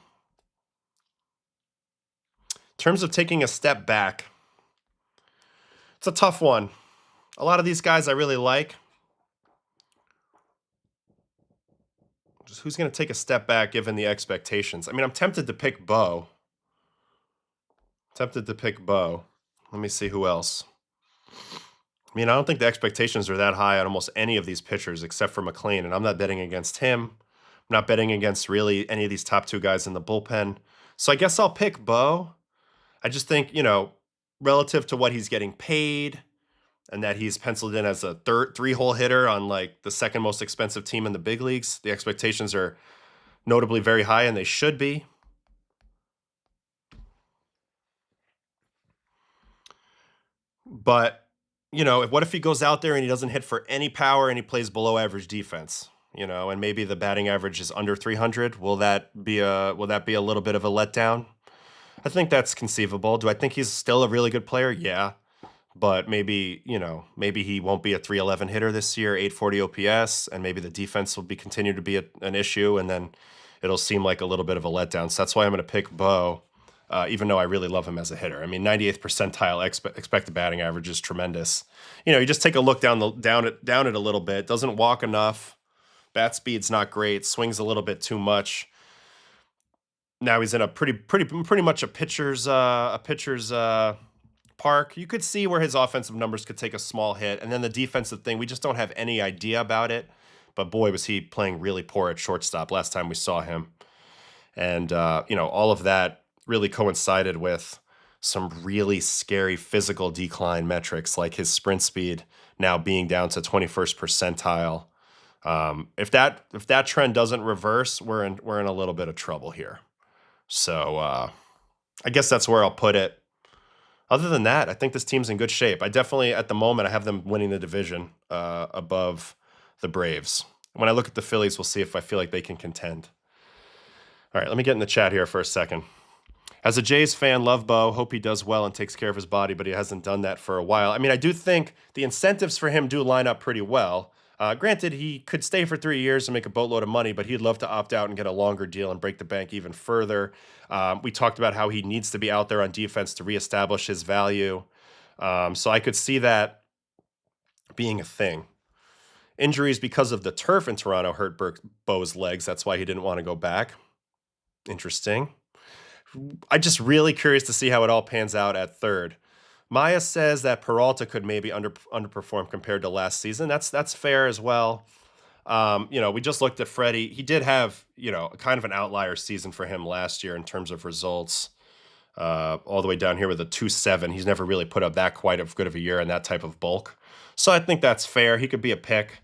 In terms of taking a step back, it's a tough one. A lot of these guys I really like. Just who's going to take a step back given the expectations? I mean, I'm tempted to pick Bo. Let me see who else. I mean, I don't think the expectations are that high on almost any of these pitchers except for McLean, and I'm not betting against him. I'm not betting against really any of these top two guys in the bullpen. So I guess I'll pick Bo. I just think, relative to what he's getting paid and that he's penciled in as a three-hole hitter on like the second most expensive team in the big leagues, the expectations are notably very high, and they should be. But, what if he goes out there and he doesn't hit for any power and he plays below average defense, and maybe the batting average is under 300? Will that be a little bit of a letdown? I think that's conceivable. Do I think he's still a really good player? Yeah. But maybe he won't be a 311 hitter this year, 840 OPS, and maybe the defense will continue to be an issue, and then it'll seem like a little bit of a letdown. So that's why I'm going to pick Bo. Even though I really love him as a hitter. I mean, 98th percentile expected batting average is tremendous. You just take a look down it a little bit. Doesn't walk enough. Bat speed's not great. Swings a little bit too much. Now he's in a pretty much a pitcher's park. You could see where his offensive numbers could take a small hit, and then the defensive thing, we just don't have any idea about it. But boy, was he playing really poor at shortstop last time we saw him, and all of that really coincided with some really scary physical decline metrics, like his sprint speed now being down to 21st percentile. If that trend doesn't reverse, we're in a little bit of trouble here. So I guess that's where I'll put it. Other than that, I think this team's in good shape. I definitely, at the moment, I have them winning the division above the Braves. When I look at the Phillies, we'll see if I feel like they can contend. All right, let me get in the chat here for a second. As a Jays fan, love Bo. Hope he does well and takes care of his body, but he hasn't done that for a while. I mean, I do think the incentives for him do line up pretty well. Granted, he could stay for 3 years and make a boatload of money, but he'd love to opt out and get a longer deal and break the bank even further. We talked about how he needs to be out there on defense to reestablish his value. So I could see that being a thing. Injuries because of the turf in Toronto hurt Bo's legs. That's why he didn't want to go back. Interesting. I'm just really curious to see how it all pans out at third. Maya says that Peralta could maybe underperform compared to last season. That's fair as well. We just looked at Freddie. He did have, kind of an outlier season for him last year in terms of results. All the way down here with a 2.7. He's never really put up that quite of good of a year in that type of bulk. So I think that's fair. He could be a pick.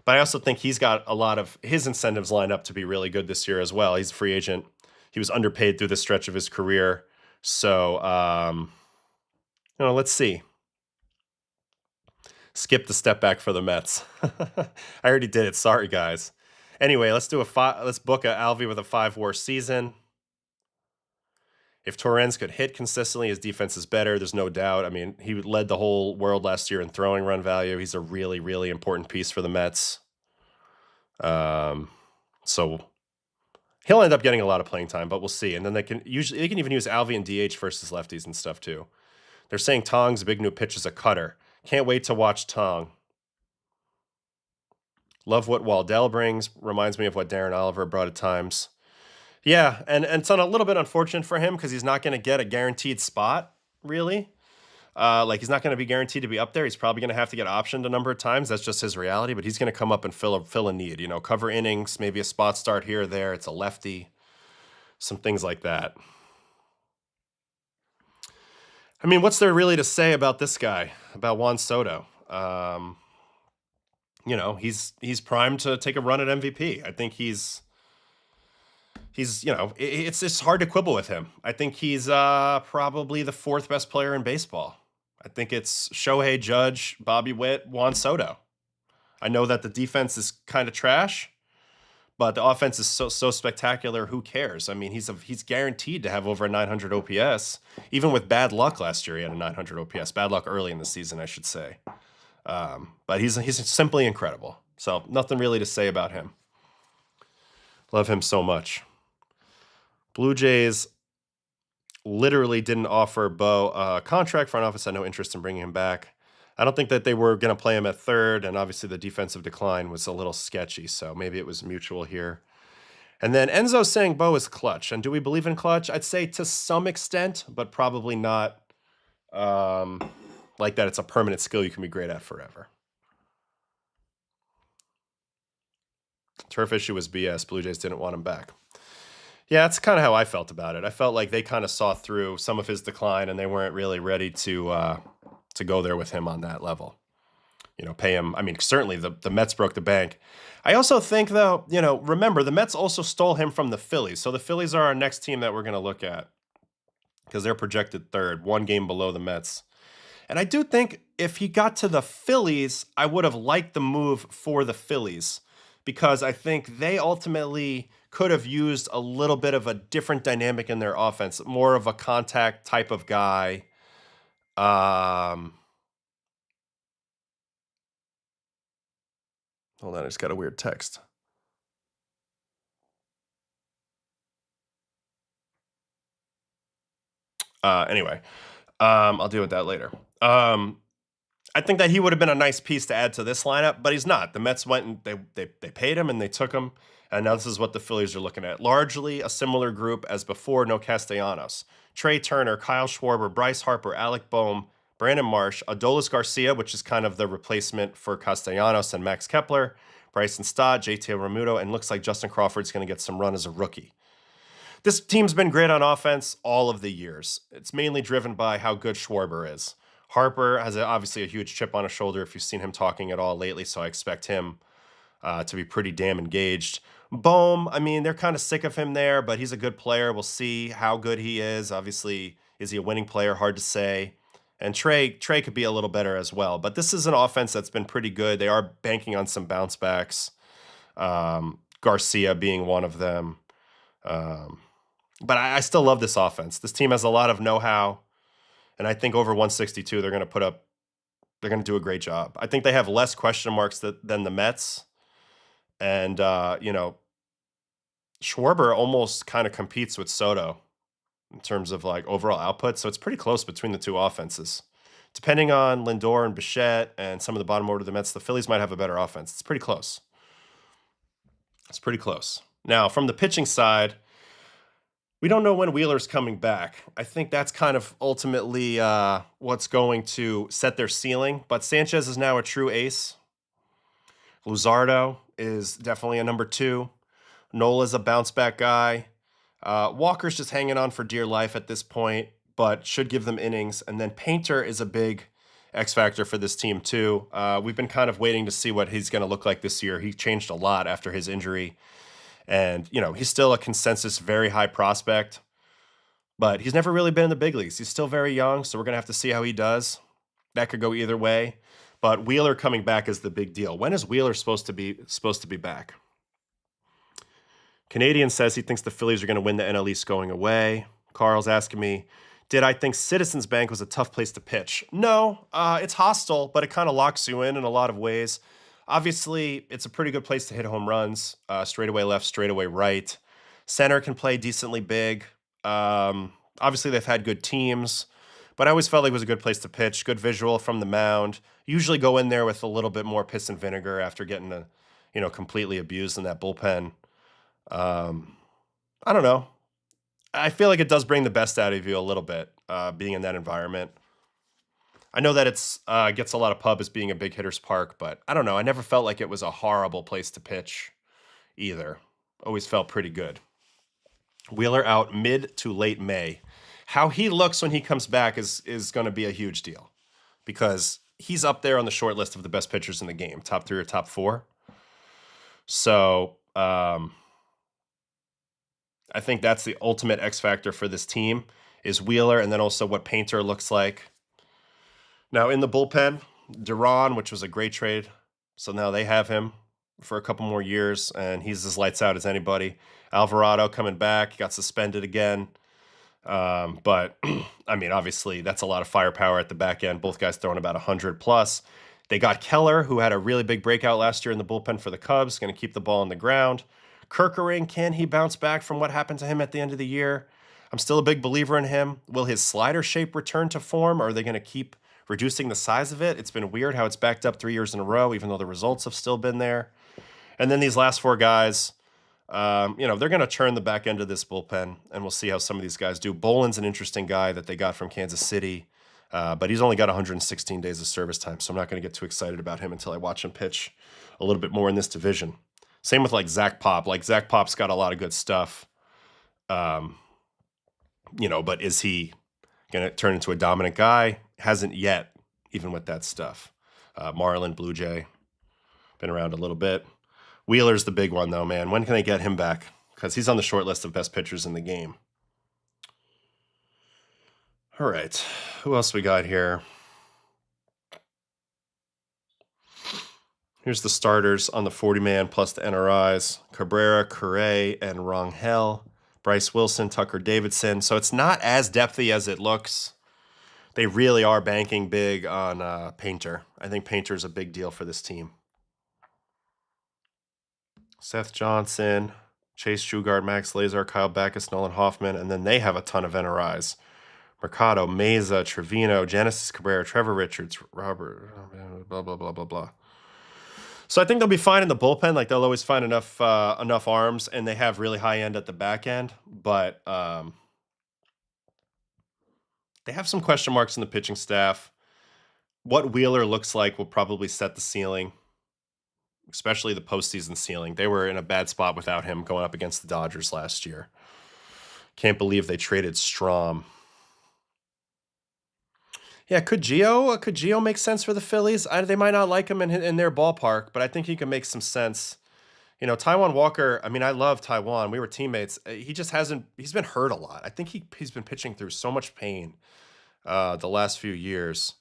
But I also think he's got a lot of his incentives lined up to be really good this year as well. He's a free agent. He was underpaid through the stretch of his career. So, let's see. Skip the step back for the Mets. I already did it. Sorry, guys. Anyway, let's book a Alvey with a 5-WAR season. If Torrens could hit consistently, his defense is better. There's no doubt. I mean, he led the whole world last year in throwing run value. He's a really, really important piece for the Mets. So He'll end up getting a lot of playing time, but we'll see. And then they can even use Alvey and DH versus lefties and stuff too. They're saying Tong's big new pitch is a cutter. Can't wait to watch Tong. Love what Waddell brings. Reminds me of what Darren Oliver brought at times. Yeah, and it's a little bit unfortunate for him because he's not going to get a guaranteed spot, really. Like, he's not going to be guaranteed to be up there. He's probably going to have to get optioned a number of times. That's just his reality, but he's going to come up and fill a need. You know, cover innings, maybe a spot start here or there. It's a lefty, some things like that. I mean, what's there really to say about this guy, about Juan Soto? You know, he's primed to take a run at MVP. I think he's you know, it's hard to quibble with him. I think he's probably the fourth best player in baseball. I think it's Shohei, Judge, Bobby Witt, Juan Soto. I know that the defense is kind of trash, but the offense is so spectacular. Who cares? I mean, he's guaranteed to have over a 900 OPS. Even with bad luck last year, he had a 900 OPS. Bad luck early in the season, I should say. But he's simply incredible. So nothing really to say about him. Love him so much. Blue Jays literally didn't offer Bo a contract. Front office had no interest in bringing him back. I don't think that they were going to play him at third, and obviously the defensive decline was a little sketchy, so maybe it was mutual here. And then Enzo saying Bo is clutch. And do we believe in clutch? I'd say to some extent, but probably not like that it's a permanent skill you can be great at forever. Turf issue was BS. Blue Jays didn't want him back. Yeah, that's kind of how I felt about it. I felt like they kind of saw through some of his decline, and they weren't really ready to go there with him on that level. You know, pay him. I mean, certainly the Mets broke the bank. I also think, though, you know, remember, the Mets also stole him from the Phillies. So the Phillies are our next team that we're going to look at because they're projected third, one game below the Mets. And I do think if he got to the Phillies, I would have liked the move for the Phillies because I think they ultimately could have used a little bit of a different dynamic in their offense, more of a contact type of guy. Hold on, I just got a weird text. Anyway, I'll deal with that later. I think that he would have been a nice piece to add to this lineup, but he's not. The Mets went and they paid him and they took him, and now this is what the Phillies are looking at. Largely a similar group as before, no Castellanos. Trey Turner, Kyle Schwarber, Bryce Harper, Alec Boehm, Brandon Marsh, Adolis Garcia, which is kind of the replacement for Castellanos, and Max Kepler, Bryson Stott, JT Realmuto, and looks like Justin Crawford's going to get some run as a rookie. This team's been great on offense all of the years. It's mainly driven by how good Schwarber is. Harper has obviously a huge chip on his shoulder if you've seen him talking at all lately, so I expect him to be pretty damn engaged. Boehm, I mean, they're kind of sick of him there, but he's a good player. We'll see how good he is. Obviously, is he a winning player? Hard to say. And Trey could be a little better as well. But this is an offense that's been pretty good. They are banking on some bounce backs, Garcia being one of them. But I still love this offense. This team has a lot of know-how. And I think over 162, they're going to do a great job. I think they have less question marks than the Mets. And, you know, Schwarber almost kind of competes with Soto in terms of like overall output. So it's pretty close between the two offenses. Depending on Lindor and Bichette and some of the bottom order of the Mets, the Phillies might have a better offense. It's pretty close. It's pretty close. Now, from the pitching side, we don't know when Wheeler's coming back. I think that's kind of ultimately what's going to set their ceiling. But Sanchez is now a true ace. Luzardo is definitely a number 2. Nola's a bounce-back guy. Walker's just hanging on for dear life at this point, but should give them innings. And then Painter is a big X factor for this team too. We've been kind of waiting to see what he's going to look like this year. He changed a lot after his injury. And, you know, he's still a consensus very high prospect, but he's never really been in the big leagues. He's still very young, so we're going to have to see how he does. That could go either way. But Wheeler coming back is the big deal. When is Wheeler supposed to be back? Canadian says he thinks the Phillies are going to win the NL East going away. Carl's asking me, did I think Citizens Bank was a tough place to pitch? No, it's hostile, but it kind of locks you in a lot of ways. Obviously, it's a pretty good place to hit home runs, straightaway left, straightaway right. Center can play decently big. Obviously, they've had good teams, but I always felt like it was a good place to pitch. Good visual from the mound. Usually go in there with a little bit more piss and vinegar after getting completely abused in that bullpen. I don't know. I feel like it does bring the best out of you a little bit, being in that environment. I know that it's gets a lot of pub as being a big hitter's park, but I don't know. I never felt like it was a horrible place to pitch either. Always felt pretty good. Wheeler out mid to late May. How he looks when he comes back is going to be a huge deal because he's up there on the short list of the best pitchers in the game, top 3 or top 4. So I think that's the ultimate X factor for this team is Wheeler, and then also what Painter looks like. Now in the bullpen, Duran, which was a great trade. So now they have him for a couple more years, and he's as lights out as anybody. Alvarado coming back, got suspended again. But, I mean, obviously, that's a lot of firepower at the back end. Both guys throwing about 100 plus. They got Keller, who had a really big breakout last year in the bullpen for the Cubs, going to keep the ball on the ground. Kerkering, can he bounce back from what happened to him at the end of the year? I'm still a big believer in him. Will his slider shape return to form, or are they going to keep reducing the size of it? It's been weird how it's backed up 3 years in a row, even though the results have still been there. And then these last 4 guys, they're going to turn the back end of this bullpen, and we'll see how some of these guys do. Boland's an interesting guy that they got from Kansas City, but he's only got 116 days of service time, so I'm not going to get too excited about him until I watch him pitch a little bit more in this division. Same with like Zach Pop. Like Zach Pop's got a lot of good stuff, but is he going to turn into a dominant guy? Hasn't yet, even with that stuff. Marlin, Blue Jay, been around a little bit. Wheeler's the big one, though, man. When can they get him back? Because he's on the short list of best pitchers in the game. All right. Who else we got here? Here's the starters on the 40-man plus the NRIs. Cabrera, Correa, and Rangel. Bryce Wilson, Tucker Davidson. So it's not as depthy as it looks. They really are banking big on Painter. I think Painter's a big deal for this team. Seth Johnson, Chase Shugart, Max Lazar, Kyle Backus, Nolan Hoffman, and then they have a ton of NRIs. Mercado, Meza, Trevino, Genesis Cabrera, Trevor Richards, Robert, blah, blah, blah, blah, blah. So I think they'll be fine in the bullpen. Like they'll always find enough arms, and they have really high end at the back end. But they have some question marks in the pitching staff. What Wheeler looks like will probably set the ceiling, especially the postseason ceiling. They were in a bad spot without him going up against the Dodgers last year. Can't believe they traded Strom. Yeah, could Gio make sense for the Phillies? They might not like him in their ballpark, but I think he can make some sense. Taijuan Walker, I mean, I love Taijuan. We were teammates. He just he's been hurt a lot. I think he's been pitching through so much pain the last few years,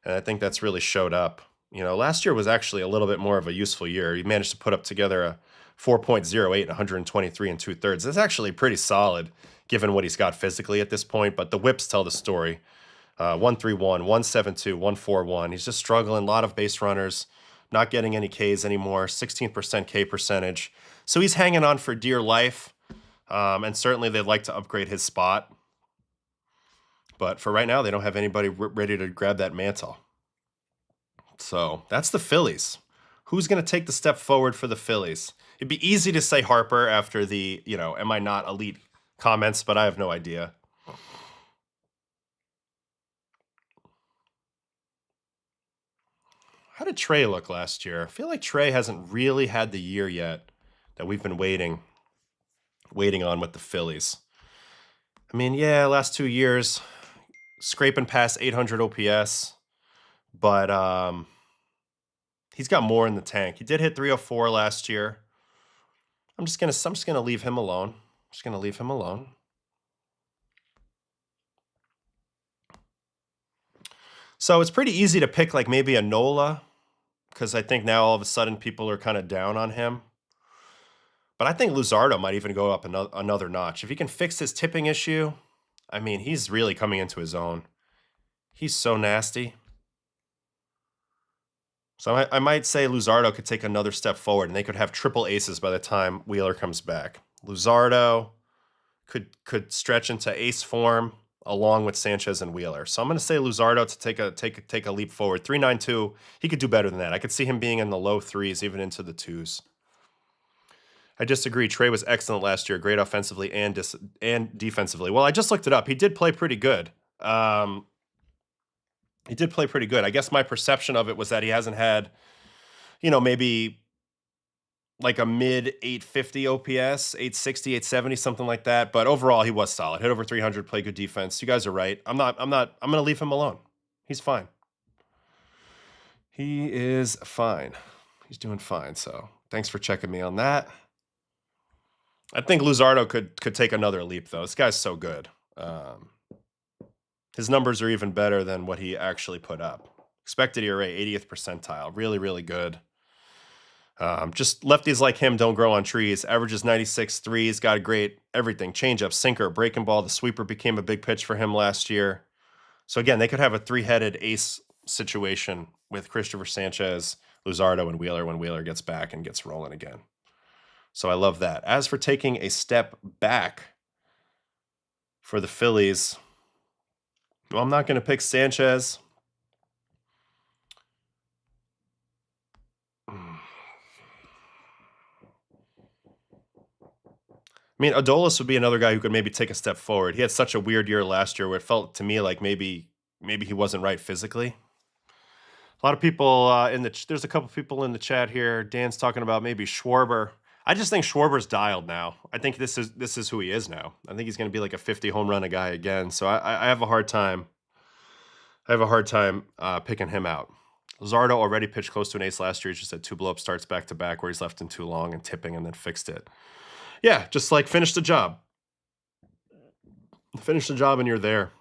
and I think that's really showed up. Last year was actually a little bit more of a useful year. He managed to put up together a 4.08 and 123 and 2/3. That's actually pretty solid given what he's got physically at this point, but the whips tell the story. 131, 172, 141. He's just struggling. A lot of base runners, not getting any Ks anymore, 16% K percentage. So he's hanging on for dear life, and certainly they'd like to upgrade his spot. But for right now, they don't have anybody ready to grab that mantle. So that's the Phillies. Who's going to take the step forward for the Phillies? It'd be easy to say Harper after the, am I not elite comments, but I have no idea. How did Trey look last year? I feel like Trey hasn't really had the year yet that we've been waiting on with the Phillies. I mean, yeah, last 2 years, scraping past 800 OPS, but he's got more in the tank. He did hit 304 last year. I'm just gonna leave him alone. So it's pretty easy to pick like maybe a Nola, because I think now all of a sudden people are kind of down on him. But I think Luzardo might even go up another notch. If he can fix his tipping issue, I mean, he's really coming into his own. He's so nasty. So I might say Luzardo could take another step forward, and they could have triple aces by the time Wheeler comes back. Luzardo could stretch into ace form along with Sanchez and Wheeler. So I'm going to say Luzardo to take a leap forward. 3.92. He could do better than that. I could see him being in the low threes, even into the twos. I disagree. Trey was excellent last year, great offensively and defensively. Well, I just looked it up. He did play pretty good. He did play pretty good. I guess my perception of it was that he hasn't had, maybe like a mid 850 OPS, 860, 870, something like that. But overall, he was solid. Hit over 300, played good defense. You guys are right. I'm going to leave him alone. He's fine. He is fine. He's doing fine. So thanks for checking me on that. I think Luzardo could take another leap, though. This guy's so good. His numbers are even better than what he actually put up. Expected ERA, 80th percentile. Really, really good. Just lefties like him don't grow on trees. Averages 96 threes. Got a great everything. Changeup, sinker, breaking ball. The sweeper became a big pitch for him last year. So again, they could have a three-headed ace situation with Christopher Sanchez, Luzardo, and Wheeler when Wheeler gets back and gets rolling again. So I love that. As for taking a step back for the Phillies, well, I'm not going to pick Sanchez. I mean, Adolis would be another guy who could maybe take a step forward. He had such a weird year last year where it felt to me like maybe he wasn't right physically. A lot of people there's a couple people in the chat here. Dan's talking about maybe Schwarber. I just think Schwarber's dialed now. I think this is who he is now. I think he's going to be like a 50 home run a guy again. So I have a hard time. Picking him out. Luzardo already pitched close to an ace last year. He just had 2 blow-up starts back to back where he's left in too long and tipping and then fixed it. Yeah, just like finish the job. Finish the job and you're there.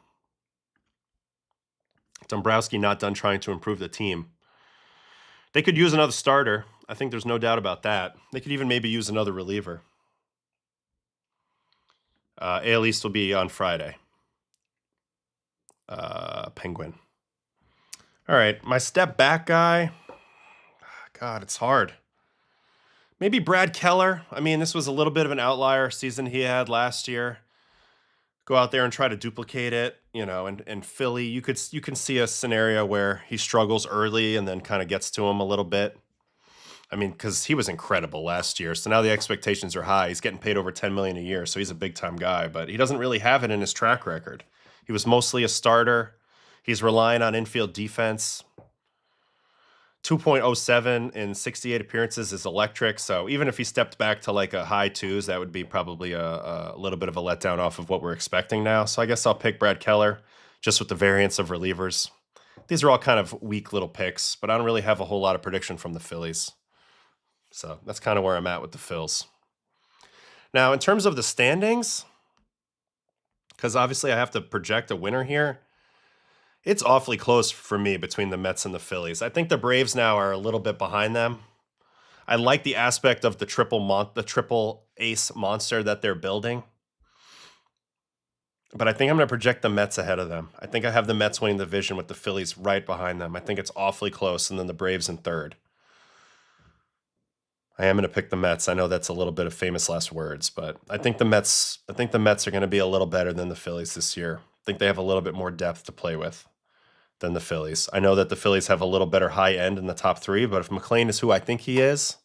Dombrowski not done trying to improve the team. They could use another starter. I think there's no doubt about that. They could even maybe use another reliever. AL East will be on Friday. Penguin. All right, my step back guy. God, it's hard. Maybe Brad Keller. I mean, this was a little bit of an outlier season he had last year. Go out there and try to duplicate it, and Philly, you can see a scenario where he struggles early and then kind of gets to him a little bit. I mean, because he was incredible last year. So now the expectations are high. He's getting paid over $10 million a year, so he's a big-time guy. But he doesn't really have it in his track record. He was mostly a starter. He's relying on infield defense. 2.07 in 68 appearances is electric. So even if he stepped back to like a high twos, that would be probably a little bit of a letdown off of what we're expecting now. So I guess I'll pick Brad Keller just with the variance of relievers. These are all kind of weak little picks, but I don't really have a whole lot of prediction from the Phillies. So that's kind of where I'm at with the Phils. Now, in terms of the standings, because obviously I have to project a winner here, it's awfully close for me between the Mets and the Phillies. I think the Braves now are a little bit behind them. I like the aspect of the triple ace monster that they're building. But I think I'm going to project the Mets ahead of them. I think I have the Mets winning the division with the Phillies right behind them. I think it's awfully close, and then the Braves in third. I am going to pick the Mets. I know that's a little bit of famous last words, but I think the Mets are going to be a little better than the Phillies this year. I think they have a little bit more depth to play with than the Phillies. I know that the Phillies have a little better high end in the top 3, but if McLean is who I think he is,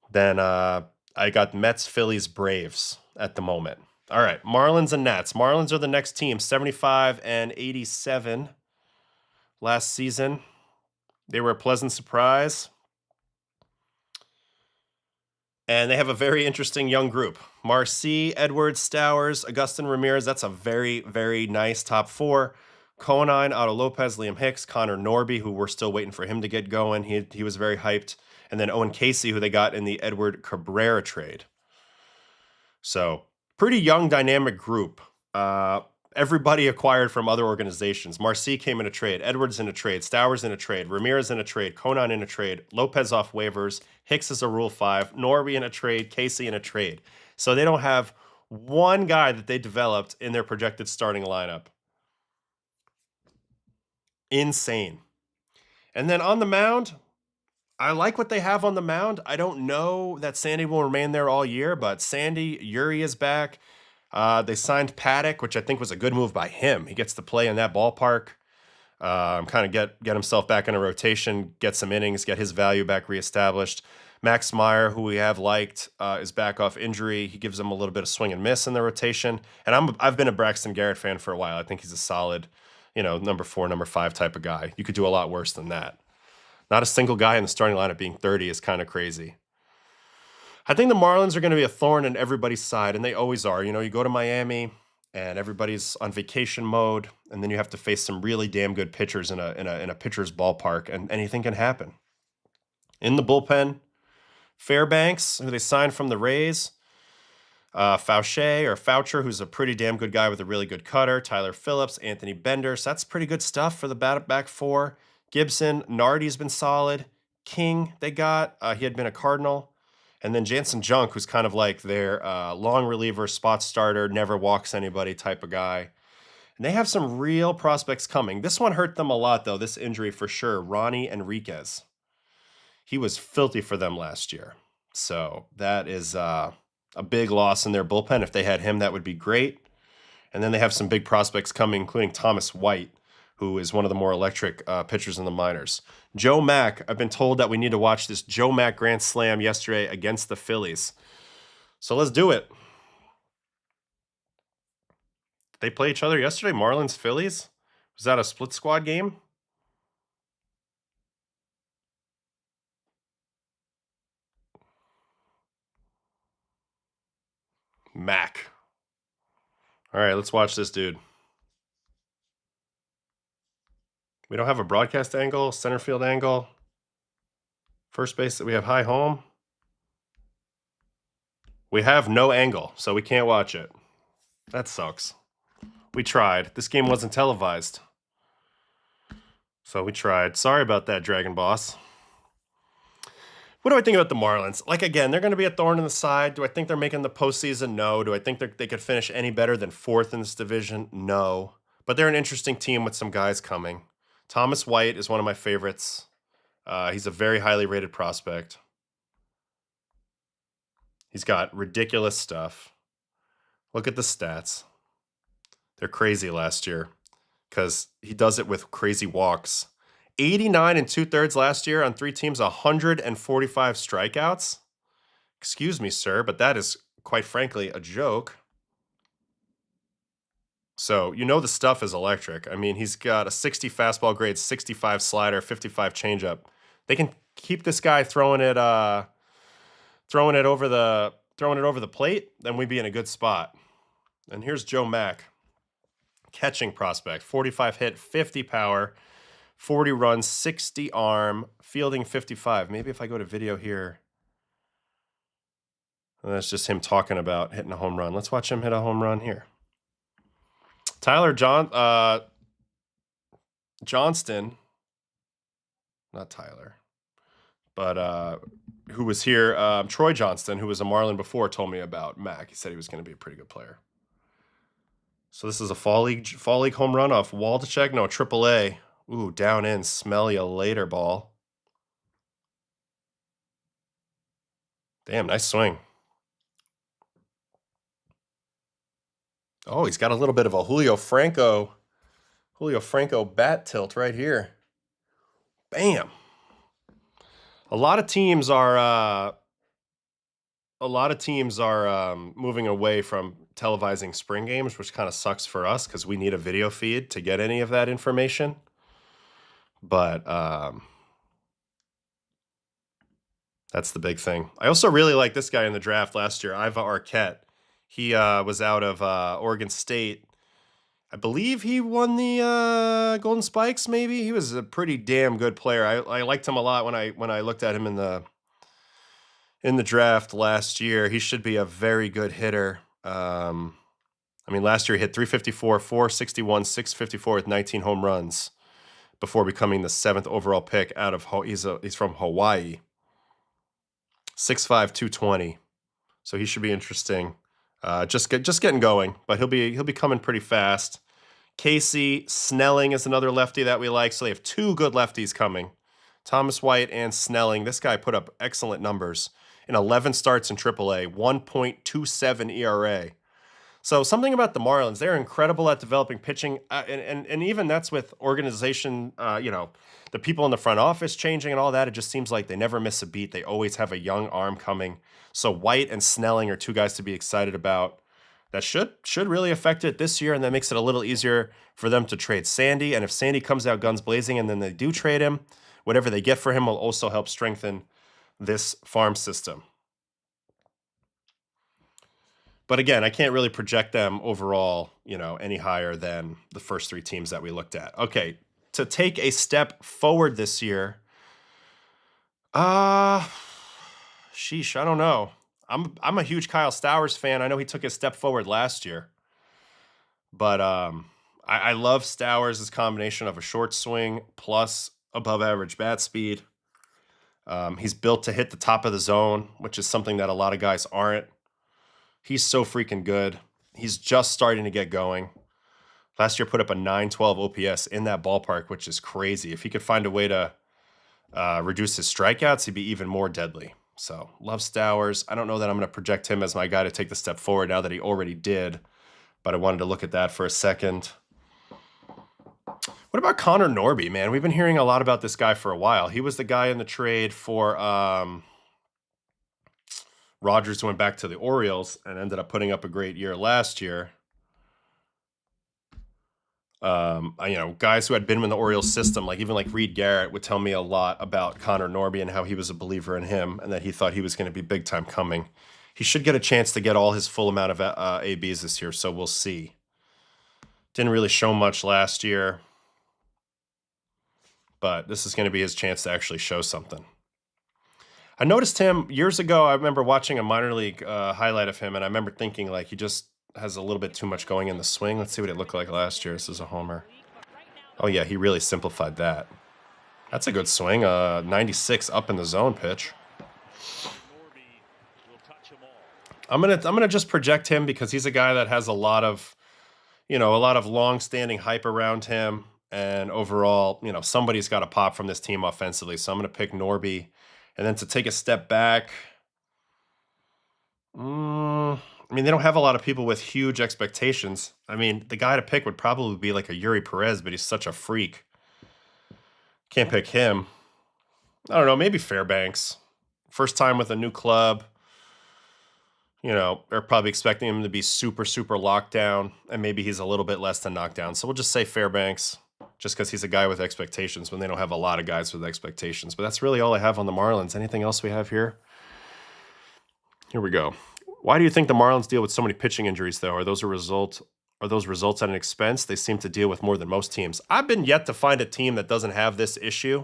then I got Mets, Phillies, Braves at the moment. All right, Marlins and Nats. Marlins are the next team, 75 and 87 last season. They were a pleasant surprise. And they have a very interesting young group. Marcy, Edwards, Stowers, Augustin Ramirez. That's a very, very nice top 4. Konnor, Otto Lopez, Liam Hicks, Connor Norby, who we're still waiting for him to get going. He was very hyped. And then Owen Casey, who they got in the Edward Cabrera trade. So pretty young, dynamic group. Everybody acquired from other organizations. Marcy came in a trade. Edwards in a trade. Stowers in a trade. Ramirez in a trade. Konnor in a trade. Lopez off waivers. Hicks is a Rule 5. Norby in a trade. Casey in a trade. So they don't have one guy that they developed in their projected starting lineup. Insane. And then on the mound, I like what they have on the mound. I don't know that Sandy will remain there all year, but Sandy, Yuri is back. They signed Paddock, which I think was a good move by him. He gets to play in that ballpark, kind of get himself back in a rotation, get some innings, get his value back reestablished. Max Meyer, who we have liked, is back off injury. He gives them a little bit of swing and miss in the rotation. And I've been a Braxton Garrett fan for a while. I think he's a solid, number 4, number 5 type of guy. You could do a lot worse than that. Not a single guy in the starting lineup being 30 is kind of crazy. I think the Marlins are going to be a thorn in everybody's side, and they always are. You go to Miami, and everybody's on vacation mode, and then you have to face some really damn good pitchers in a pitcher's ballpark, and anything can happen. In the bullpen, Fairbanks, who they signed from the Rays, Foucher, who's a pretty damn good guy with a really good cutter, Tyler Phillips, Anthony Bender. So that's pretty good stuff for the back 4. Gibson, Nardi's been solid. King, they got. He had been a Cardinal. And then Jansen Junk, who's kind of like their long reliever, spot starter, never walks anybody type of guy. And they have some real prospects coming. This one hurt them a lot, though, this injury for sure. Ronnie Enriquez. He was filthy for them last year. So that is a big loss in their bullpen. If they had him, that would be great. And then they have some big prospects coming, including Thomas White, who is one of the more electric pitchers in the minors. Joe Mack, I've been told that we need to watch this Joe Mack grand slam yesterday against the Phillies. So let's do it. They play each other yesterday, Marlins, Phillies? Was that a split squad game? Mack. All right, let's watch this dude. We don't have a broadcast angle, center field angle. First base, we have high home. We have no angle, so we can't watch it. That sucks. We tried. This game wasn't televised. So we tried. Sorry about that, Dragon Boss. What do I think about the Marlins? Like, again, they're going to be a thorn in the side. Do I think they're making the postseason? No. Do I think they could finish any better than 4th in this division? No. But they're an interesting team with some guys coming. Thomas White is one of my favorites. He's a very highly rated prospect. He's got ridiculous stuff. Look at the stats. They're crazy last year because he does it with crazy walks. 89 2/3 last year on 3 teams, 145 strikeouts. Excuse me, sir, but that is, quite frankly, a joke. So, the stuff is electric. I mean, he's got a 60 fastball grade, 65 slider, 55 changeup. They can keep this guy throwing it over the plate, then we'd be in a good spot. And here's Joe Mack, catching prospect, 45 hit, 50 power, 40 runs, 60 arm, fielding 55. Maybe if I go to video here, and that's just him talking about hitting a home run. Let's watch him hit a home run here. Tyler Johnston, not Tyler, but who was here, Troy Johnston, who was a Marlin before, told me about Mac. He said he was going to be a pretty good player. So this is a fall league home run off Waldechek. No, AAA. Ooh, down in. Smell you later, ball. Damn, nice swing. Oh, he's got a little bit of a Julio Franco bat tilt right here. Bam. A lot of teams are moving away from televising spring games, which kind of sucks for us because we need a video feed to get any of that information. But that's the big thing. I also really like this guy in the draft last year, Iva Arquette. He was out of Oregon State. I believe he won the Golden Spikes, maybe. He was a pretty damn good player. I liked him a lot when I looked at him in the draft last year. He should be a very good hitter. Last year he hit 354, 461, 654 with 19 home runs before becoming the 7th overall pick out of he's from Hawaii. 6'5", 220. So he should be interesting. Just getting going, but he'll be coming pretty fast. Casey Snelling is another lefty that we like. So they have 2 good lefties coming. Thomas White and Snelling. This guy put up excellent numbers in 11 starts in AAA, 1.27 ERA. So something about the Marlins, they're incredible at developing pitching, and even that's with organization, the people in the front office changing and all that. It just seems like they never miss a beat. They always have a young arm coming. So White and Snelling are two guys to be excited about. That should really affect it this year, and that makes it a little easier for them to trade Sandy. And if Sandy comes out guns blazing and then they do trade him, whatever they get for him will also help strengthen this farm system. But again, I can't really project them overall, any higher than the first three teams that we looked at. Okay, to take a step forward this year, sheesh, I don't know. I'm a huge Kyle Stowers fan. I know he took a step forward last year, but I love Stowers' combination of a short swing plus above average bat speed. He's built to hit the top of the zone, which is something that a lot of guys aren't. He's so freaking good. He's just starting to get going. Last year put up a 912 OPS in that ballpark, which is crazy. If he could find a way to reduce his strikeouts, he'd be even more deadly. So, love Stowers. I don't know that I'm going to project him as my guy to take the step forward now that he already did, but I wanted to look at that for a second. What about Konnor Norby, man? We've been hearing a lot about this guy for a while. He was the guy in the trade for Rogers, who went back to the Orioles and ended up putting up a great year last year. Guys who had been in the Orioles system, like Reed Garrett, would tell me a lot about Konnor Norby and how he was a believer in him and that he thought he was going to be big time coming. He should get a chance to get all his full amount of ABs this year, so we'll see. Didn't really show much last year, but this is going to be his chance to actually show something. I noticed him years ago. I remember watching a minor league highlight of him, and I remember thinking he just has a little bit too much going in the swing. Let's see what it looked like last year. This is a homer. Oh, yeah, he really simplified that. That's a good swing. 96 up in the zone pitch. I'm gonna just project him because he's a guy that has a lot of long-standing hype around him, and overall, somebody's got to pop from this team offensively. So I'm gonna pick Norby, and then to take a step back. They don't have a lot of people with huge expectations. The guy to pick would probably be like a Yuri Perez, but he's such a freak. Can't pick him. I don't know, maybe Fairbanks. First time with a new club. They're probably expecting him to be super, super locked down, and maybe he's a little bit less than knocked down. So we'll just say Fairbanks, just because he's a guy with expectations when they don't have a lot of guys with expectations. But that's really all I have on the Marlins. Anything else we have here? Here we go. Why do you think the Marlins deal with so many pitching injuries, though? Are those results at an expense? They seem to deal with more than most teams. I've been yet to find a team that doesn't have this issue,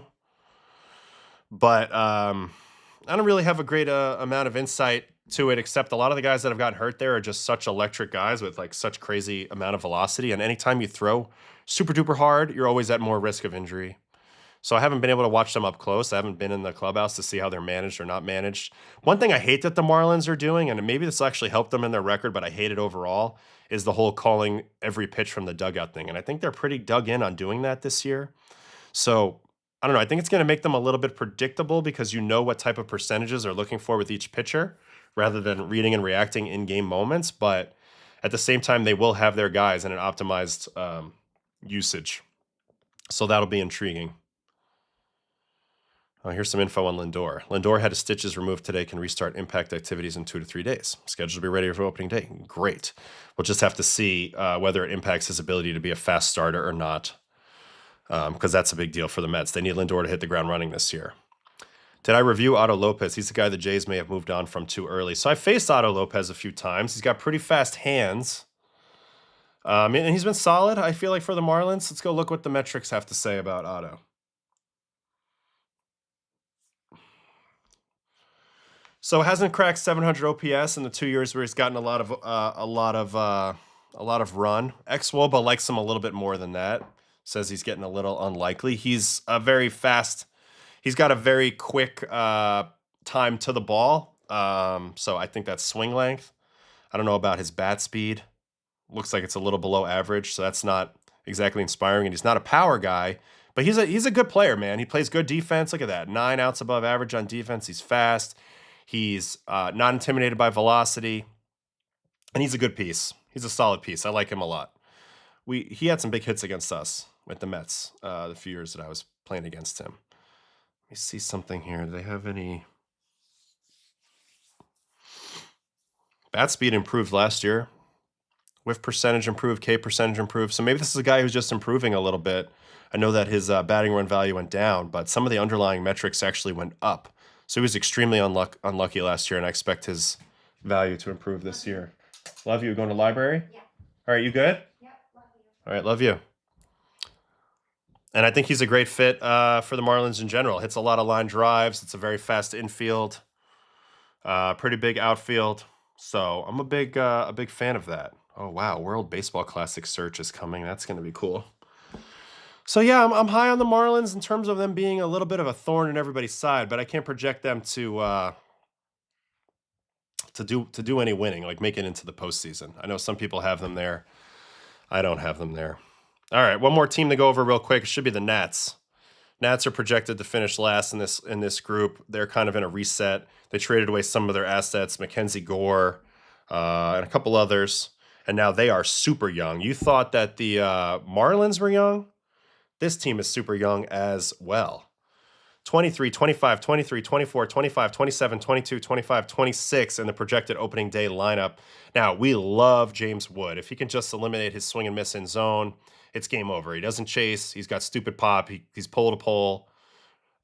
but I don't really have a great amount of insight to it, except a lot of the guys that have gotten hurt there are just such electric guys with such crazy amount of velocity, and anytime you throw super duper hard, you're always at more risk of injury. So I haven't been able to watch them up close. I haven't been in the clubhouse to see how they're managed or not managed. One thing I hate that the Marlins are doing, and maybe this will actually help them in their record, but I hate it overall, is the whole calling every pitch from the dugout thing. And I think they're pretty dug in on doing that this year. So I don't know. I think it's going to make them a little bit predictable because you know what type of percentages they're looking for with each pitcher rather than reading and reacting in game moments. But at the same time, they will have their guys in an optimized usage. So that'll be intriguing. Here's some info on Lindor. Lindor had his stitches removed today, can restart impact activities in 2 to 3 days. Scheduled to be ready for opening day. Great. We'll just have to see whether it impacts his ability to be a fast starter or not, because that's a big deal for the Mets. They need Lindor to hit the ground running this year. Did I review Otto Lopez? He's the guy the Jays may have moved on from too early. So I faced Otto Lopez a few times. He's got pretty fast hands. And he's been solid, I feel like, for the Marlins. Let's go look what the metrics have to say about Otto. So hasn't cracked 700 OPS in the 2 years where he's gotten a lot of run. Xwoba likes him a little bit more than that. Says he's getting a little unlikely. He's a very fast. He's got a very quick time to the ball. So I think that's swing length. I don't know about his bat speed. Looks like it's a little below average, so that's not exactly inspiring. And he's not a power guy, But he's a good player, man. He plays good defense. Look at that. 9 outs above average on defense. He's fast. He's not intimidated by velocity. And he's a good piece. He's a solid piece. I like him a lot. He had some big hits against us with the Mets the few years that I was playing against him. Let me see something here. Do they have any... Bat speed improved last year. Whiff percentage improved. K percentage improved. So maybe this is a guy who's just improving a little bit. I know that his batting run value went down, but some of the underlying metrics actually went up. So he was extremely unlucky last year, and I expect his value to improve this year. Love you. Going to library? Yeah. All right, you good? Yeah, love you. All right, love you. And I think he's a great fit for the Marlins in general. Hits a lot of line drives. It's a very fast infield. Pretty big outfield. So I'm a big fan of that. Oh, wow. World Baseball Classic search is coming. That's going to be cool. So, yeah, I'm high on the Marlins in terms of them being a little bit of a thorn in everybody's side, but I can't project them to do any winning, like make it into the postseason. I know some people have them there. I don't have them there. All right, one more team to go over real quick. It should be the Nats. Nats are projected to finish last in this group. They're kind of in a reset. They traded away some of their assets, Mackenzie Gore, and a couple others, and now they are super young. You thought that the Marlins were young? This team is super young as well. 23, 25, 23, 24, 25, 27, 22, 25, 26 in the projected opening day lineup. Now, we love James Wood. If he can just eliminate his swing and miss in zone, it's game over. He doesn't chase. He's got stupid pop. He's pole to pole.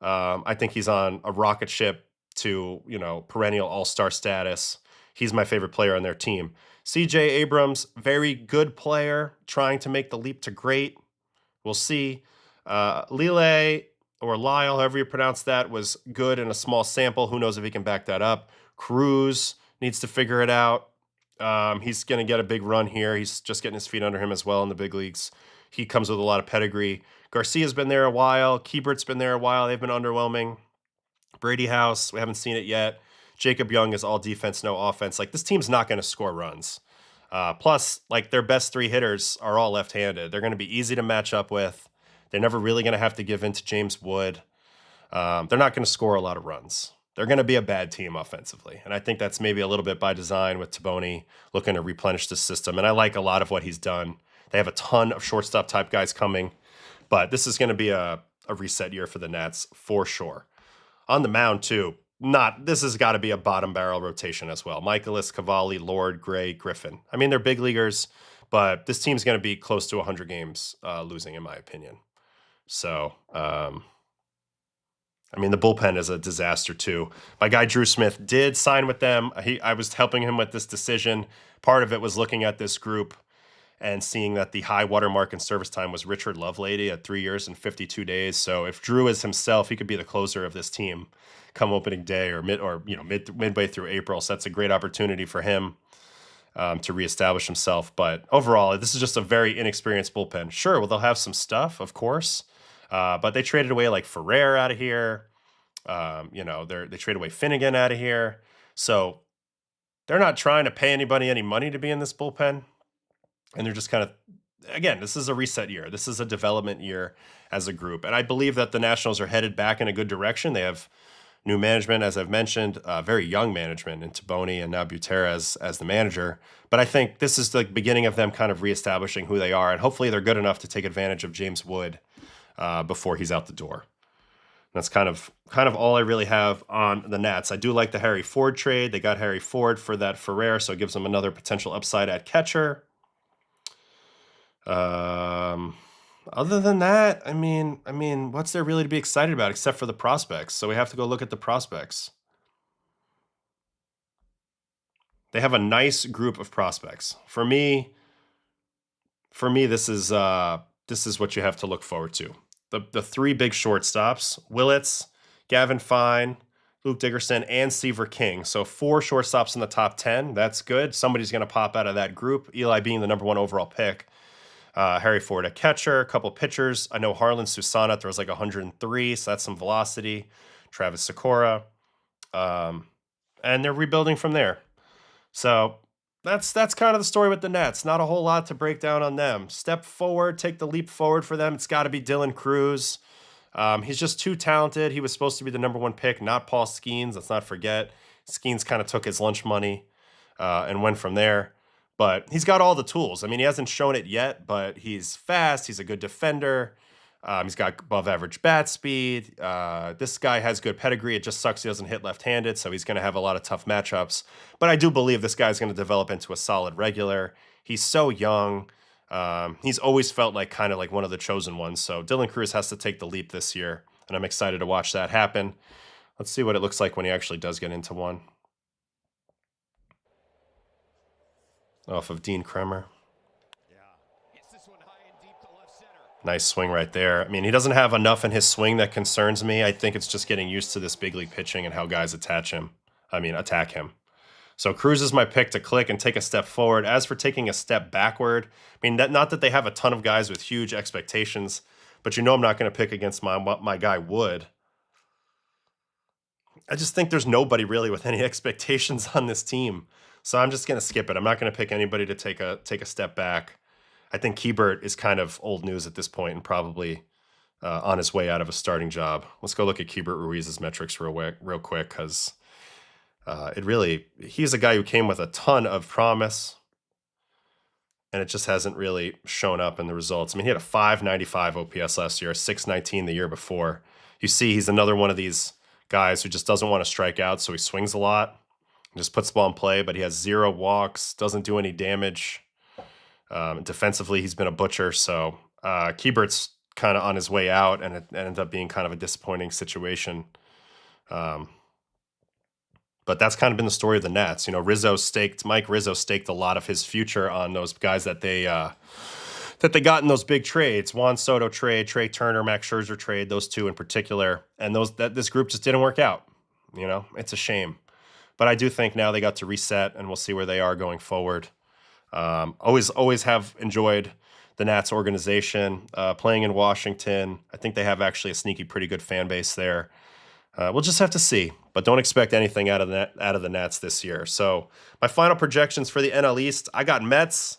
I think he's on a rocket ship to, perennial all-star status. He's my favorite player on their team. CJ Abrams, very good player, trying to make the leap to great. We'll see. Lyle, or Lyle, however you pronounce that, was good in a small sample. Who knows if he can back that up. Cruz needs to figure it out. He's going to get a big run here. He's just getting his feet under him as well in the big leagues. He comes with a lot of pedigree. Garcia's been there a while. Kiebert's been there a while. They've been underwhelming. Brady House, we haven't seen it yet. Jacob Young is all defense, no offense. Like, this team's not going to score runs. Plus, like, their best 3 hitters are all left-handed. They're going to be easy to match up with. They're never really going to have to give in to James Wood. They're not going to score a lot of runs. They're going to be a bad team offensively. And I think that's maybe a little bit by design with Taboni looking to replenish the system. And I like a lot of what he's done. They have a ton of shortstop type guys coming. But this is going to be a reset year for the Nats for sure. On the mound, too, this has got to be a bottom barrel rotation as well. Michaelis, Cavalli, Lord, Gray, Griffin. I mean, they're big leaguers, but this team's going to be close to 100 games losing, in my opinion. So, the bullpen is a disaster too. My guy Drew Smith did sign with them. I was helping him with this decision. Part of it was looking at this group and seeing that the high watermark in service time was Richard Lovelady at 3 years and 52 days. So if Drew is himself, he could be the closer of this team come opening day or midway through April. So that's a great opportunity for him to reestablish himself. But overall, this is just a very inexperienced bullpen. Sure, well, they'll have some stuff, of course. But they traded away like Ferrer out of here. They traded away Finnegan out of here. So they're not trying to pay anybody any money to be in this bullpen. And they're just kind of, again, this is a reset year. This is a development year as a group. And I believe that the Nationals are headed back in a good direction. They have new management, as I've mentioned, very young management in Taboni and now Buterez as the manager. But I think this is the beginning of them kind of reestablishing who they are. And hopefully they're good enough to take advantage of James Wood before he's out the door. That's kind of all I really have on the Nats. I do like the Harry Ford trade. They got Harry Ford for that Ferrer, so it gives them another potential upside at catcher. Other than that, I mean, what's there really to be excited about except for the prospects? So we have to go look at the prospects. They have a nice group of prospects. For me, this is what you have to look forward to. The 3 big shortstops: Willits, Gavin Fine, Luke Dickerson, and Seaver King. So 4 shortstops in the top 10. That's good. Somebody's going to pop out of that group. Eli being the number 1 overall pick. Harry Ford at catcher, a couple pitchers. I know Harlan Susana throws like 103, so that's some velocity. Travis Sikora. And they're rebuilding from there. So that's kind of the story with the Nets. Not a whole lot to break down on them. Step forward, take the leap forward for them. It's got to be Dylan Cruz. He's just too talented. He was supposed to be the #1 pick, not Paul Skeens. Let's not forget. Skeens kind of took his lunch money and went from there. But he's got all the tools. I mean, he hasn't shown it yet, but he's fast. He's a good defender. He's got above average bat speed. This guy has good pedigree. It just sucks he doesn't hit left-handed, so he's going to have a lot of tough matchups. But I do believe this guy's going to develop into a solid regular. He's so young. He's always felt like kind of like one of the chosen ones. So Dylan Cruz has to take the leap this year, and I'm excited to watch that happen. Let's see what it looks like when he actually does get into one. Off of Dean Kremer. Nice swing right there. I mean, he doesn't have enough in his swing that concerns me. I think it's just getting used to this big league pitching and how guys attack him. So Cruz is my pick to click and take a step forward. As for taking a step backward, I mean, not that they have a ton of guys with huge expectations, but you know I'm not going to pick against my guy Wood. I just think there's nobody really with any expectations on this team. So I'm just going to skip it. I'm not going to pick anybody to take a step back. I think Keibert is kind of old news at this point and probably on his way out of a starting job. Let's go look at Keibert Ruiz's metrics real quick because he's a guy who came with a ton of promise, and it just hasn't really shown up in the results. I mean, he had a 595 OPS last year, a 619 the year before. You see, he's another one of these guys who just doesn't want to strike out, so he swings a lot, just puts the ball in play, but he has 0 walks, doesn't do any damage. Defensively, he's been a butcher, so Keibert's kind of on his way out, and it ended up being kind of a disappointing situation. But that's kind of been the story of the Nats. You know, Mike Rizzo staked a lot of his future on those guys that they got in those big trades. Juan Soto trade, Trey Turner, Max Scherzer trade, those two in particular. And this group just didn't work out. You know, it's a shame. But I do think now they got to reset, and we'll see where they are going forward. Always have enjoyed the Nats organization, playing in Washington. I think they have actually a sneaky, pretty good fan base there. We'll just have to see, but don't expect anything out of the Nats this year. So my final projections for the NL East, I got Mets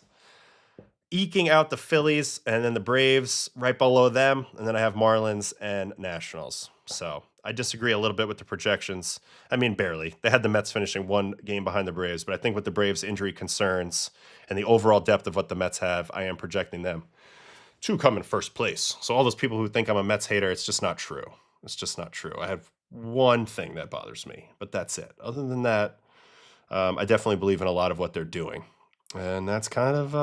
eking out the Phillies, and then the Braves right below them, and then I have Marlins and Nationals. So I disagree a little bit with the projections. I mean, barely. They had the Mets finishing 1 game behind the Braves, but I think with the Braves' injury concerns and the overall depth of what the Mets have, I am projecting them to come in first place. So all those people who think I'm a Mets hater, it's just not true. It's just not true. I have one thing that bothers me, but that's it. Other than that, I definitely believe in a lot of what they're doing. And that's kind of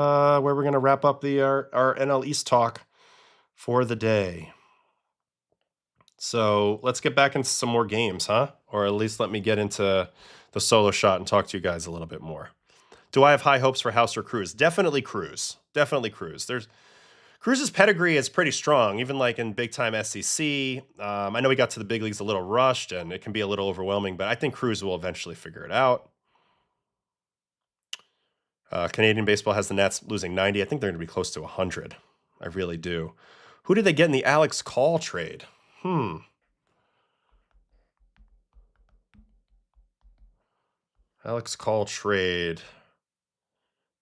where we're going to wrap up our NL East talk for the day. So let's get back into some more games, huh? Or at least let me get into the solo shot and talk to you guys a little bit more. Do I have high hopes for House or Cruz? Definitely Cruz. Definitely Cruz. Cruz's pedigree is pretty strong, even like in big-time SEC. I know he got to the big leagues a little rushed, and it can be a little overwhelming, but I think Cruz will eventually figure it out. Canadian baseball has the Nats losing 90. I think they're going to be close to 100. I really do. Who did they get in the Alex Call trade? Alex Call trade.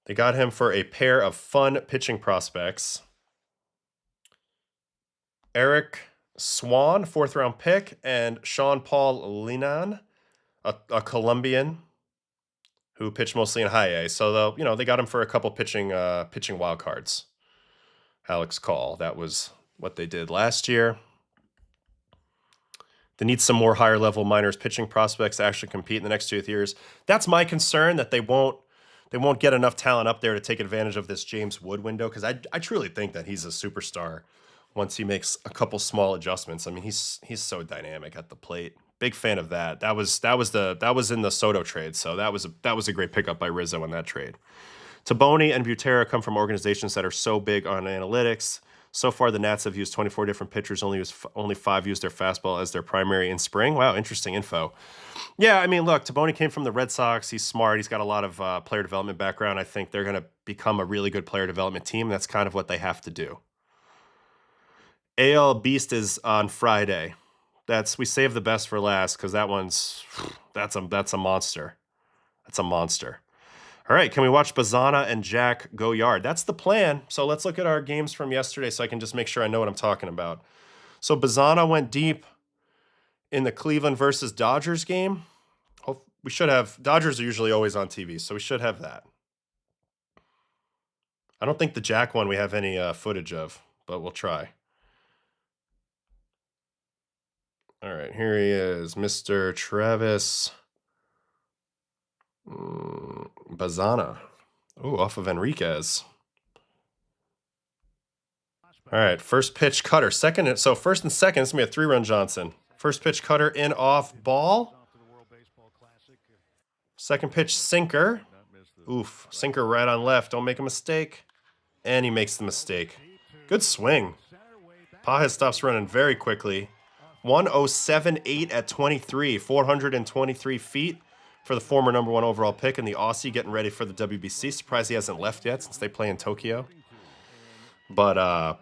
They got him for a pair of fun pitching prospects. Eric Swan, 4th-round pick, and Sean Paul Linan, a Colombian who pitched mostly in high A. So they got him for a couple pitching wild cards. Alex Call, that was what they did last year. They need some more higher level minors pitching prospects to actually compete in the next 2 years. That's my concern, that they won't get enough talent up there to take advantage of this James Wood window, because I truly think that he's a superstar once he makes a couple small adjustments. I mean, he's so dynamic at the plate. Big fan of that. That was in the Soto trade, so that was a great pickup by Rizzo in that trade. Taboni and Butera come from organizations that are so big on analytics. So far, the Nats have used 24 different pitchers. Only 5 used their fastball as their primary in spring. Wow, interesting info. Yeah, I mean, look, Taboni came from the Red Sox. He's smart. He's got a lot of player development background. I think they're going to become a really good player development team. That's kind of what they have to do. AL Beast is on Friday. We saved the best for last because that's a monster. That's a monster. All right, can we watch Bazzana and Jack go yard? That's the plan. So let's look at our games from yesterday so I can just make sure I know what I'm talking about. So Bazzana went deep in the Cleveland versus Dodgers game. We should have, Dodgers are usually always on TV, so we should have that. I don't think the Jack one we have any footage of, but we'll try. All right, here he is, Mr. Travis Bazzana. Oh, off of Enriquez. All right, first pitch cutter. Second, so first and second, it's going to be a 3-run Johnson. First pitch cutter in off ball. Second pitch sinker. Oof, sinker right on left. Don't make a mistake. And he makes the mistake. Good swing. Paja stops running very quickly. 107.8 at 23, 423 feet for the former #1 overall pick and the Aussie getting ready for the WBC. Surprised he hasn't left yet since they play in Tokyo. But,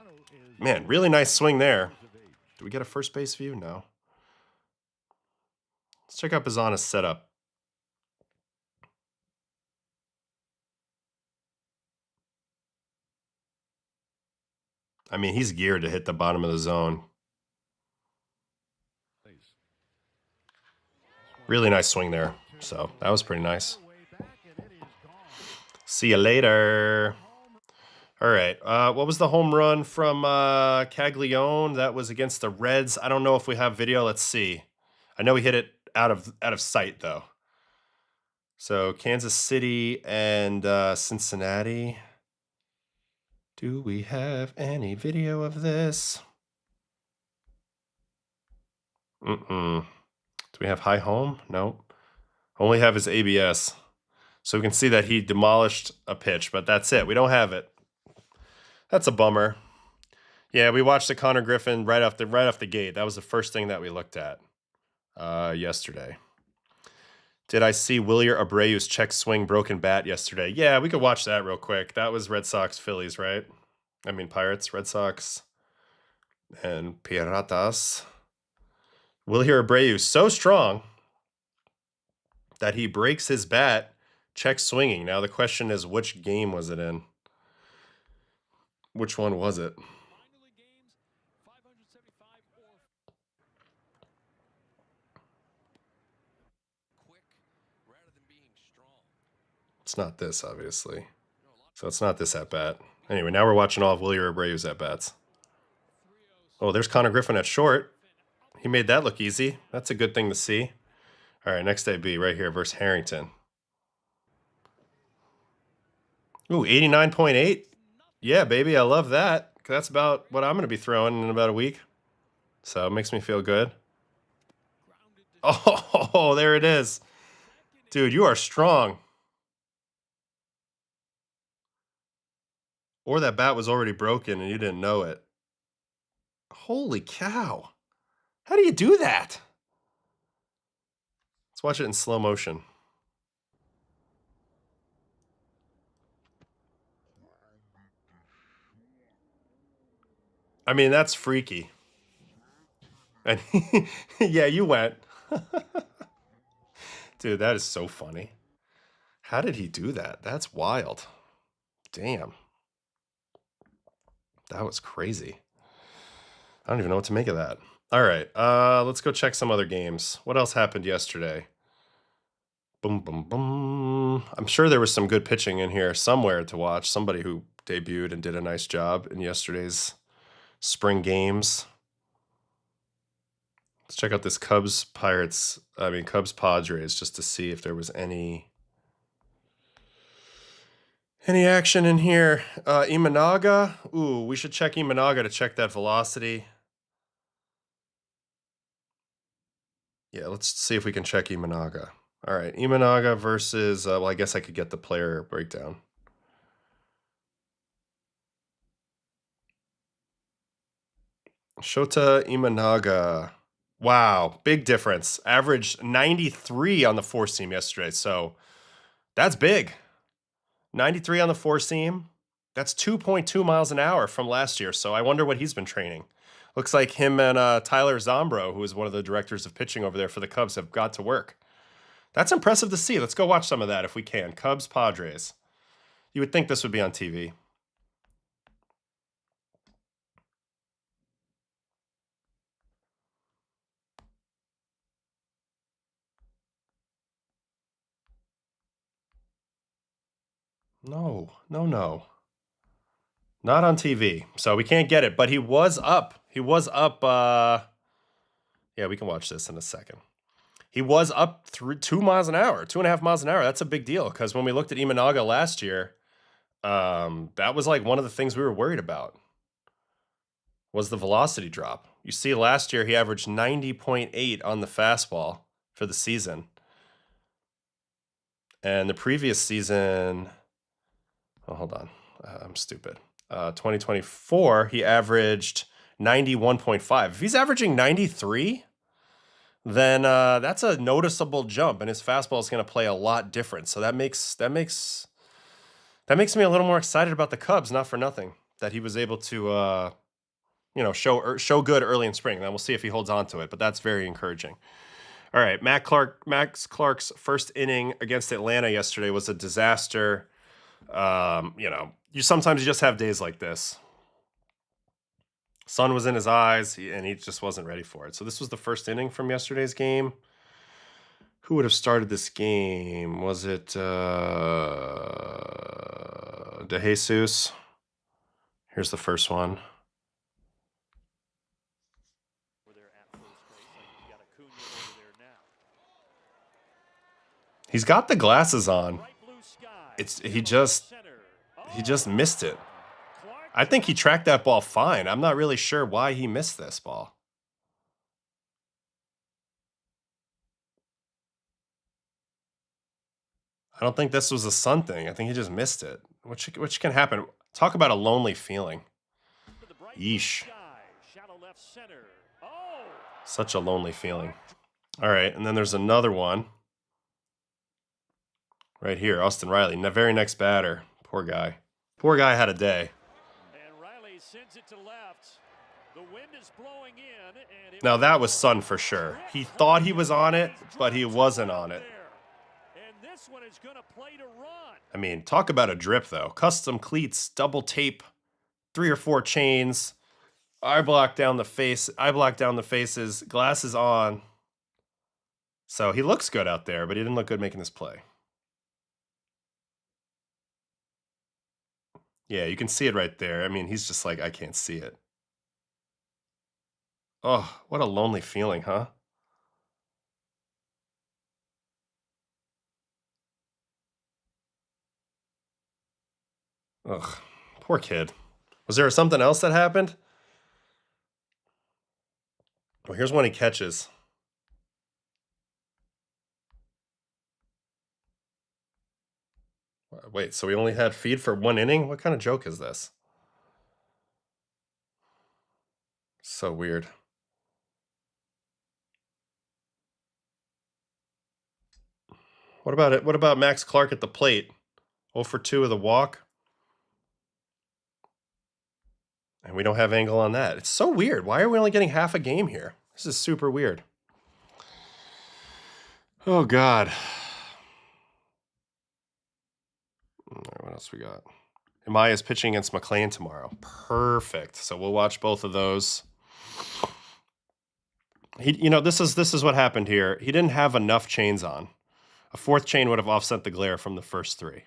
man, really nice swing there. Do we get a first base view? No. Let's check out Bazzana's setup. I mean, he's geared to hit the bottom of the zone. Really nice swing there. So that was pretty nice. See you later. All right. What was the home run from Caglione? That was against the Reds. I don't know if we have video. Let's see. I know he hit it out of sight, though. So Kansas City and Cincinnati. Do we have any video of this? Do we have high home? No. Only have his ABS. So we can see that he demolished a pitch, but that's it. We don't have it. That's a bummer. Yeah, we watched the Konnor Griffin right off the gate. That was the first thing that we looked at yesterday. Did I see Wilyer Abreu's check swing broken bat yesterday? Yeah, we could watch that real quick. That was Red Sox Phillies, right? I mean Pirates, Red Sox, and Piratas. Wilyer Abreu so strong that he breaks his bat check swinging. Now the question is, which game was it in? Which one was it? It's not this, obviously. So it's not this at-bat. Anyway, now we're watching all of Wilyer Abreu's at-bats. Oh, there's Konnor Griffin at short. He made that look easy. That's a good thing to see. All right, next AB right here versus Harrington. Ooh, 89.8. Yeah, baby, I love that. That's about what I'm going to be throwing in about a week. So it makes me feel good. Oh, there it is. Dude, you are strong. Or that bat was already broken and you didn't know it. Holy cow. How do you do that? Let's watch it in slow motion. I mean, that's freaky. And yeah, you went. Dude, that is so funny. How did he do that? That's wild. Damn. That was crazy. I don't even know what to make of that. All right, let's go check some other games. What else happened yesterday? Boom, boom, boom. I'm sure there was some good pitching in here somewhere to watch. Somebody who debuted and did a nice job in yesterday's spring games. Let's check out this Cubs Padres just to see if there was any action in here. Imanaga. Ooh, we should check Imanaga to check that velocity. Yeah, let's see if we can check Imanaga. All right, Imanaga versus, well, I guess I could get the player breakdown. Shota Imanaga. Wow, big difference. Averaged 93 on the four-seam yesterday, so that's big. 93 on the four-seam. That's 2.2 miles an hour from last year, so I wonder what he's been training. Looks like him and Tyler Zombro, who is one of the directors of pitching over there for the Cubs, have got to work. That's impressive to see. Let's go watch some of that if we can. Cubs, Padres. You would think this would be on TV. No. Not on TV. So we can't get it, but he was up. Yeah, we can watch this in a second. He was up through 2 miles an hour, 2.5 miles an hour. That's a big deal because when we looked at Imanaga last year, that was like one of the things we were worried about was the velocity drop. You see, last year he averaged 90.8 on the fastball for the season. And the previous season, oh, hold on. I'm stupid. 2024, he averaged 91.5. If he's averaging 93, then that's a noticeable jump, and his fastball is going to play a lot different. So that makes me a little more excited about the Cubs, not for nothing, that he was able to show good early in spring. Then we'll see if he holds on to it, but that's very encouraging. All right, Max Clark's first inning against Atlanta yesterday was a disaster. Sometimes you just have days like this. Sun was in his eyes, and he just wasn't ready for it. So this was the first inning from yesterday's game. Who would have started this game? Was it De Jesus? Here's the first one. He's got the glasses on. He just missed it. I think he tracked that ball fine. I'm not really sure why he missed this ball. I don't think this was a Sun thing. I think he just missed it, which can happen. Talk about a lonely feeling. Yeesh. Such a lonely feeling. All right, and then there's another one. Right here, Austin Riley, the very next batter. Poor guy. Poor guy had a day. And Riley sends it to left. The wind is blowing in, and now that was Sun for sure. He thought he was on it, but he wasn't on it. And this one is going to play to run. I mean, talk about a drip though. Custom cleats, double tape, 3 or 4 chains, eye block down the faces, glasses on. So he looks good out there, but he didn't look good making this play. Yeah, you can see it right there. I mean, he's just like, I can't see it. Oh, what a lonely feeling, huh? Ugh, poor kid. Was there something else that happened? Well, here's one he catches. Wait, so we only had feed for 1 inning? What kind of joke is this? So weird. What about it? What about Max Clark at the plate? 0 for 2 with a walk. And we don't have angle on that. It's so weird. Why are we only getting half a game here? This is super weird. Oh, God. All right, what else we got? Amaya's pitching against McLean tomorrow. Perfect. So we'll watch both of those. This is what happened here. He didn't have enough chains on. A 4th chain would have offset the glare from the first 3.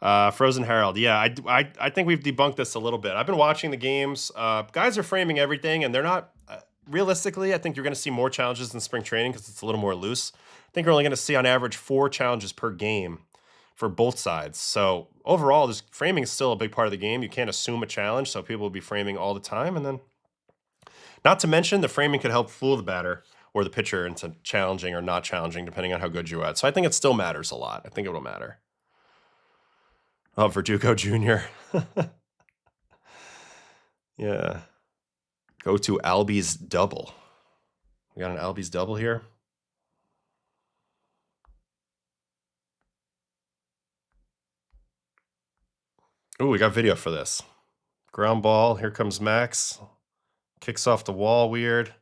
Frozen Harold. Yeah, I think we've debunked this a little bit. I've been watching the games. Guys are framing everything, and they're not... realistically, I think you're going to see more challenges in spring training because it's a little more loose. I think we're only going to see on average 4 challenges per game for both sides. So overall, this framing is still a big part of the game. You can't assume a challenge, so people will be framing all the time. And then, not to mention, the framing could help fool the batter or the pitcher into challenging or not challenging, depending on how good you're at. So I think it still matters a lot. I think it will matter. Oh, Verdugo Jr. Yeah. Go to Albie's double. We got an Albie's double here. Oh, we got video for this. Ground ball. Here comes Max. Kicks off the wall weird.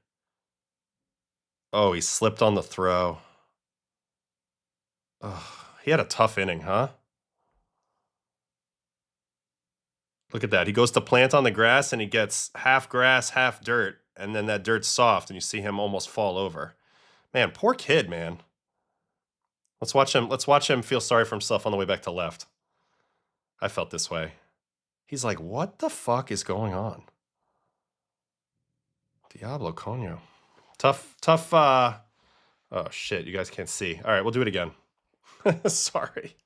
Oh, he slipped on the throw. Ugh, he had a tough inning, huh? Look at that. He goes to plant on the grass and he gets half grass, half dirt, and then that dirt's soft and you see him almost fall over. Man, poor kid, man. Let's watch him feel sorry for himself on the way back to left. I felt this way. He's like, what the fuck is going on? Diablo Konnor. Tough, oh shit, you guys can't see. All right, we'll do it again. Sorry.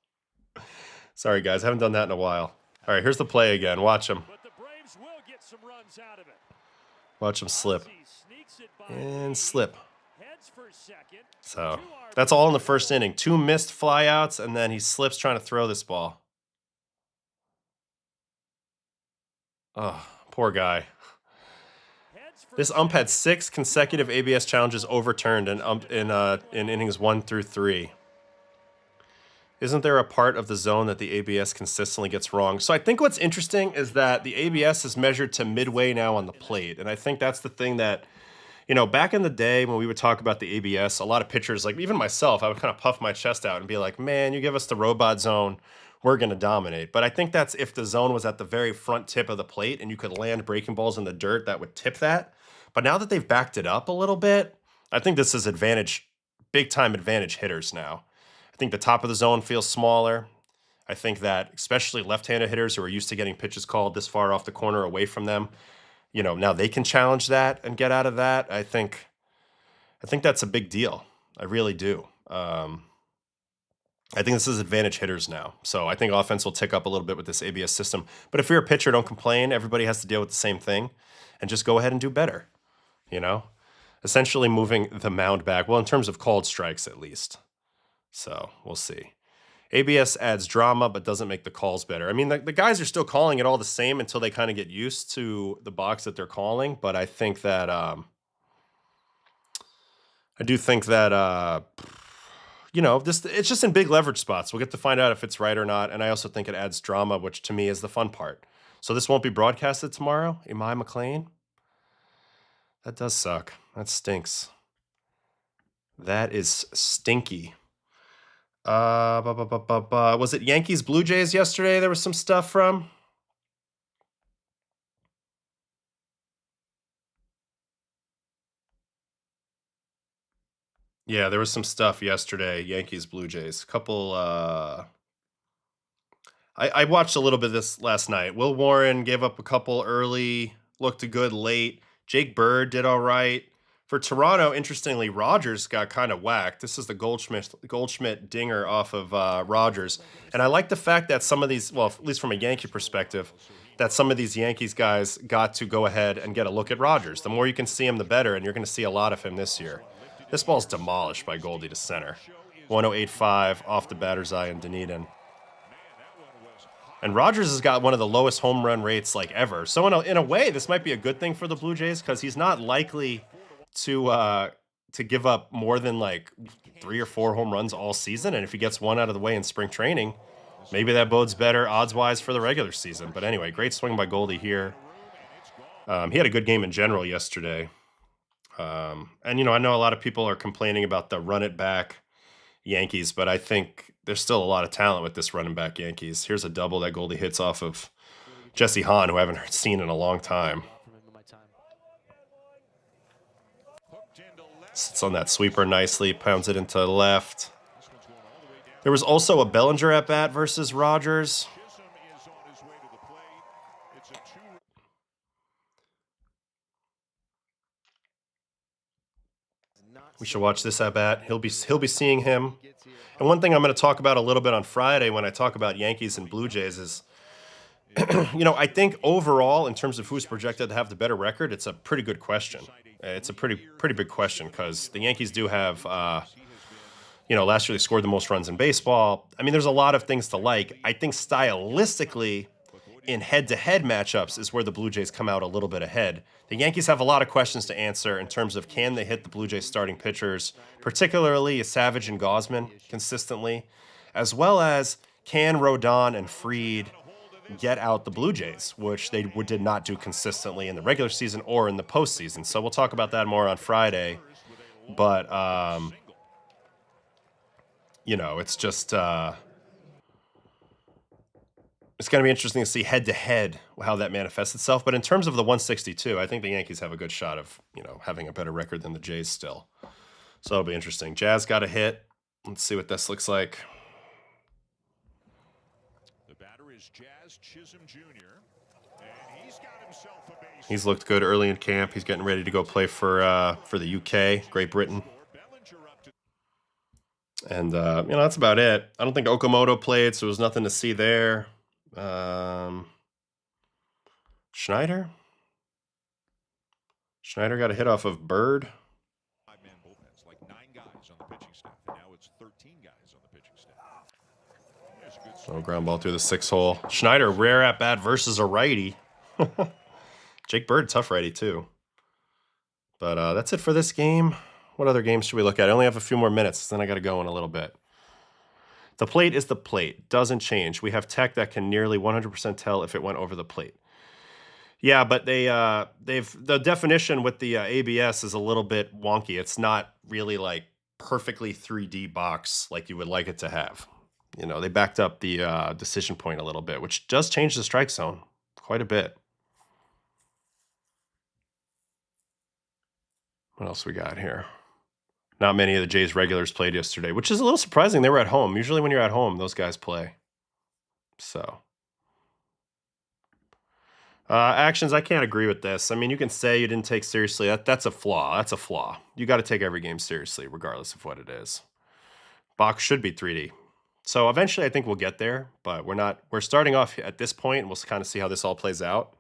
Sorry, guys. I haven't done that in a while. All right, here's the play again. Watch him. But the Braves will get some runs out of it. Watch him slip. And slip. Heads for second. So that's all in the first inning. 2 missed flyouts, and then he slips trying to throw this ball. Oh, poor guy. This ump had 6 consecutive ABS challenges overturned in innings 1 through 3. Isn't there a part of the zone that the ABS consistently gets wrong? So I think what's interesting is that the ABS is measured to midway now on the plate. And I think that's the thing that, you know, back in the day when we would talk about the ABS, a lot of pitchers, like even myself, I would kind of puff my chest out and be like, man, you give us the robot zone, we're going to dominate. But I think that's if the zone was at the very front tip of the plate and you could land breaking balls in the dirt that would tip that. But now that they've backed it up a little bit, I think this is advantage, big time advantage hitters now. I think the top of the zone feels smaller. I think that especially left-handed hitters who are used to getting pitches called this far off the corner away from them, you know, now they can challenge that and get out of that. I think that's a big deal. I really do. I think this is advantage hitters now. So I think offense will tick up a little bit with this ABS system. But if you're a pitcher, don't complain. Everybody has to deal with the same thing and just go ahead and do better, you know? Essentially moving the mound back. Well, in terms of called strikes, at least. So we'll see. ABS adds drama, but doesn't make the calls better. I mean, the guys are still calling it all the same until they kind of get used to the box that they're calling. But I think that, I do think that, you know, it's just in big leverage spots. We'll get to find out if it's right or not. And I also think it adds drama, which to me is the fun part. So this won't be broadcasted tomorrow. Imai McLean. That does suck. That stinks. That is stinky. Was it Yankees Blue Jays yesterday? There was some stuff from. Yeah, there was some stuff yesterday. Yankees Blue Jays. Couple. I watched a little bit of this last night. Will Warren gave up a couple early, looked good late. Jake Bird did all right. For Toronto, interestingly, Rogers got kind of whacked. This is the Goldschmidt dinger off of Rogers. And I like the fact that some of these, well, at least from a Yankee perspective, that some of these Yankees guys got to go ahead and get a look at Rogers. The more you can see him, the better, and you're going to see a lot of him this year. This ball's demolished by Goldie to center. 108.5 off the batter's eye in Dunedin. And Rogers has got one of the lowest home run rates like ever. So in a way, this might be a good thing for the Blue Jays because he's not likely to give up more than like 3 or 4 home runs all season. And if he gets one out of the way in spring training, maybe that bodes better odds-wise for the regular season. But anyway, great swing by Goldie here. He had a good game in general yesterday. And, you know, I know a lot of people are complaining about the run-it-back Yankees, but I think there's still a lot of talent with this running back Yankees. Here's a double that Goldie hits off of Jesse Hahn, who I haven't seen in a long time. Sits on that sweeper nicely, pounds it into the left. There was also a Bellinger at bat versus Rogers. We should watch this at bat. He'll be seeing him. And one thing I'm going to talk about a little bit on Friday when I talk about Yankees and Blue Jays is, you know, I think overall in terms of who's projected to have the better record, it's a pretty good question. It's a pretty big question because the Yankees do have, you know, last year they scored the most runs in baseball. I mean, there's a lot of things to like. I think stylistically, in head-to-head matchups is where the Blue Jays come out a little bit ahead. The Yankees have a lot of questions to answer in terms of can they hit the Blue Jays starting pitchers, particularly Savage and Gausman consistently, as well as can Rodon and Fried get out the Blue Jays, which they did not do consistently in the regular season or in the postseason. So we'll talk about that more on Friday. But you know, it's just it's going to be interesting to see head-to-head how that manifests itself. But in terms of the 162, I think the Yankees have a good shot of, you know, having a better record than the Jays still. So it'll be interesting. Jazz got a hit. Let's see what this looks like. The batter is Jazz Chisholm Jr. And he's got himself a base. He's looked good early in camp. He's getting ready to go play for the UK, Great Britain. And, you know, that's about it. I don't think Okamoto played, so there was nothing to see there. Schneider got a hit off of Bird. 5-man bullpens, like 9 guys on the pitching staff. And now it's 13 guys on the pitching staff. Oh, ground ball through the 6-hole. Schneider, rare at bat versus a righty. Jake Bird, tough righty too. But that's it for this game. What other games should we look at? I only have a few more minutes, then I got to go in a little bit. The plate is the plate. Doesn't change. We have tech that can nearly 100% tell if it went over the plate. Yeah, but the definition with the ABS is a little bit wonky. It's not really like perfectly 3D box like you would like it to have. You know, they backed up the decision point a little bit, which does change the strike zone quite a bit. What else we got here? Not many of the Jays regulars played yesterday, which is a little surprising. They were at home. Usually when you're at home, those guys play. So. Actions, I can't agree with this. I mean, you can say you didn't take seriously. That's a flaw. That's a flaw. You got to take every game seriously, regardless of what it is. Box should be 3D. So eventually I think we'll get there, but we're not. We're starting off at this point, and we'll kind of see how this all plays out.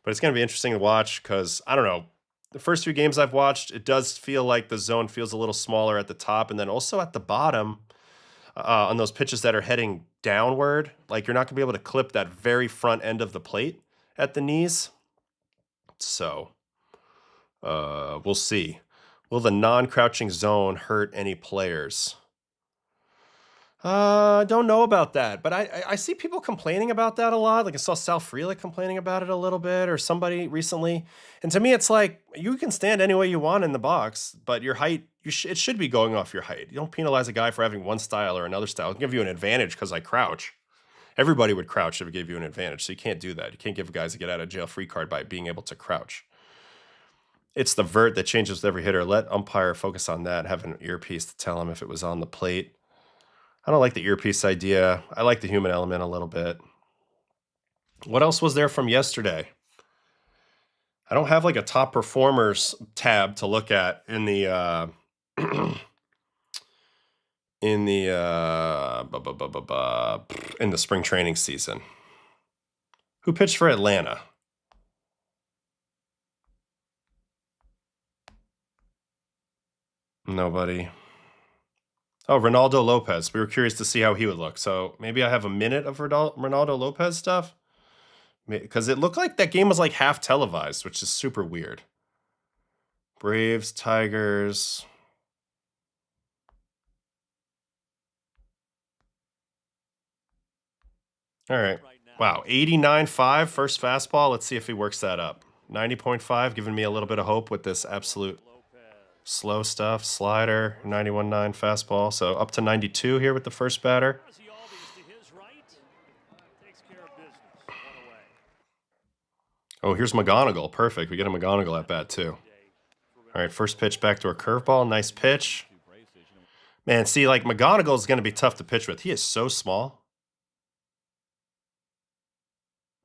But it's going to be interesting to watch because, I don't know, the first few games I've watched, it does feel like the zone feels a little smaller at the top and then also at the bottom on those pitches that are heading downward. Like you're not going to be able to clip that very front end of the plate at the knees. So we'll see. Will the non-crouching zone hurt any players? I don't know about that, but I see people complaining about that a lot. Like I saw Sal Frelick complaining about it a little bit, or somebody recently. And to me, it's like you can stand any way you want in the box, but your height, it should be going off your height. You don't penalize a guy for having one style or another style. It'll give you an advantage because I crouch. Everybody would crouch if it gave you an advantage, so you can't do that. You can't give guys a get out of jail free card by being able to crouch. It's the vert that changes with every hitter. Let umpire focus on that. Have an earpiece to tell him if it was on the plate. I don't like the earpiece idea. I like the human element a little bit. What else was there from yesterday? I don't have like a top performers tab to look at in the in the spring training season. Who pitched for Atlanta? Nobody. Oh, Ronaldo Lopez. We were curious to see how he would look. So maybe I have a minute of Ronaldo Lopez stuff. Because it looked like that game was like half televised, which is super weird. Braves, Tigers. All right. Wow, 89.5 first fastball. Let's see if he works that up. 90.5, giving me a little bit of hope with this absolute slow stuff. Slider, 91.9 fastball. So up to 92 here with the first batter. Oh, here's McGoinigle. Perfect. We get a McGoinigle at bat too. All right, first pitch back to a curveball. Nice pitch. Man, see, like McGoinigle is going to be tough to pitch with. He is so small.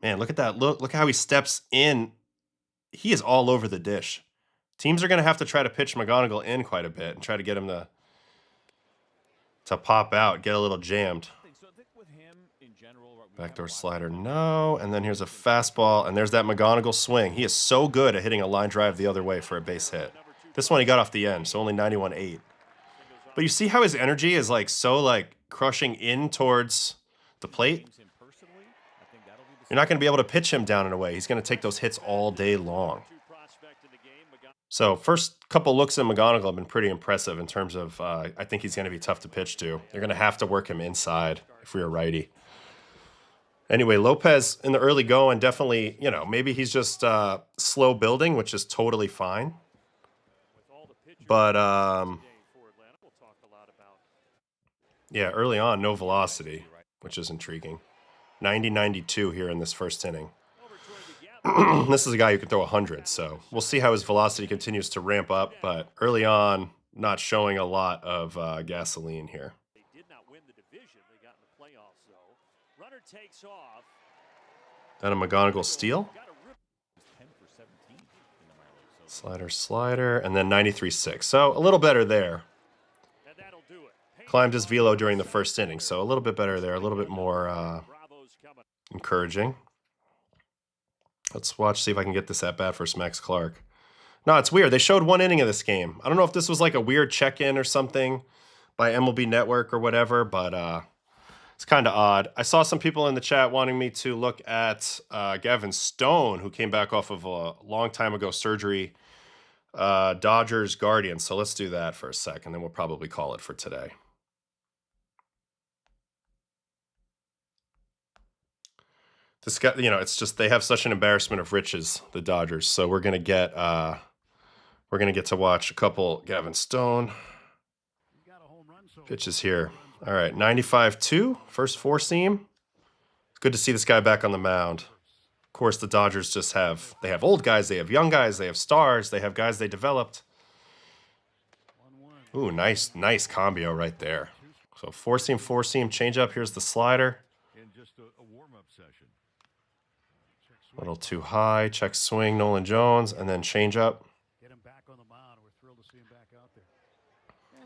Man, look at that. Look how he steps in. He is all over the dish. Teams are going to have to try to pitch McGoinigle in quite a bit and try to get him to pop out, get a little jammed. Backdoor slider, no. And then here's a fastball, and there's that McGoinigle swing. He is so good at hitting a line drive the other way for a base hit. This one he got off the end, so only 91.8. But you see how his energy is like so like crushing in towards the plate? You're not going to be able to pitch him down and away. He's going to take those hits all day long. So first couple looks at McGoinigle have been pretty impressive in terms of I think he's going to be tough to pitch to. They're going to have to work him inside if we're a righty. Anyway, Lopez in the early going definitely, you know, maybe he's just slow building, which is totally fine. But Yeah, early on, no velocity, which is intriguing. 90-92 here in this first inning. This is a guy who can throw 100, so we'll see how his velocity continues to ramp up, but early on, not showing a lot of gasoline here. They did not win the division. They got in the playoffs, though. Runner takes off. Then a McGoinigle steal. Slider, and then 93-6. So a little better there. And that'll do it. Climbed his velo during the first inning, so a little bit better there, a little bit more encouraging. Let's watch, see if I can get this at bat for Max Clark. No, it's weird. They showed one inning of this game. I don't know if this was like a weird check-in or something by MLB Network or whatever, but it's kind of odd. I saw some people in the chat wanting me to look at Gavin Stone, who came back off of a long time ago surgery, Dodgers Guardians. So let's do that for a second, then we'll probably call it for today. This guy, you know, it's just they have such an embarrassment of riches, the Dodgers. So we're gonna get to watch a couple Gavin Stone pitches here. All right, 95-2, first four seam. It's good to see this guy back on the mound. Of course, the Dodgers just have old guys, they have young guys, they have stars, they have guys they developed. Ooh, nice combio right there. So four seam, change up. Here's the slider. A little too high. Check swing, Nolan Jones, and then change up.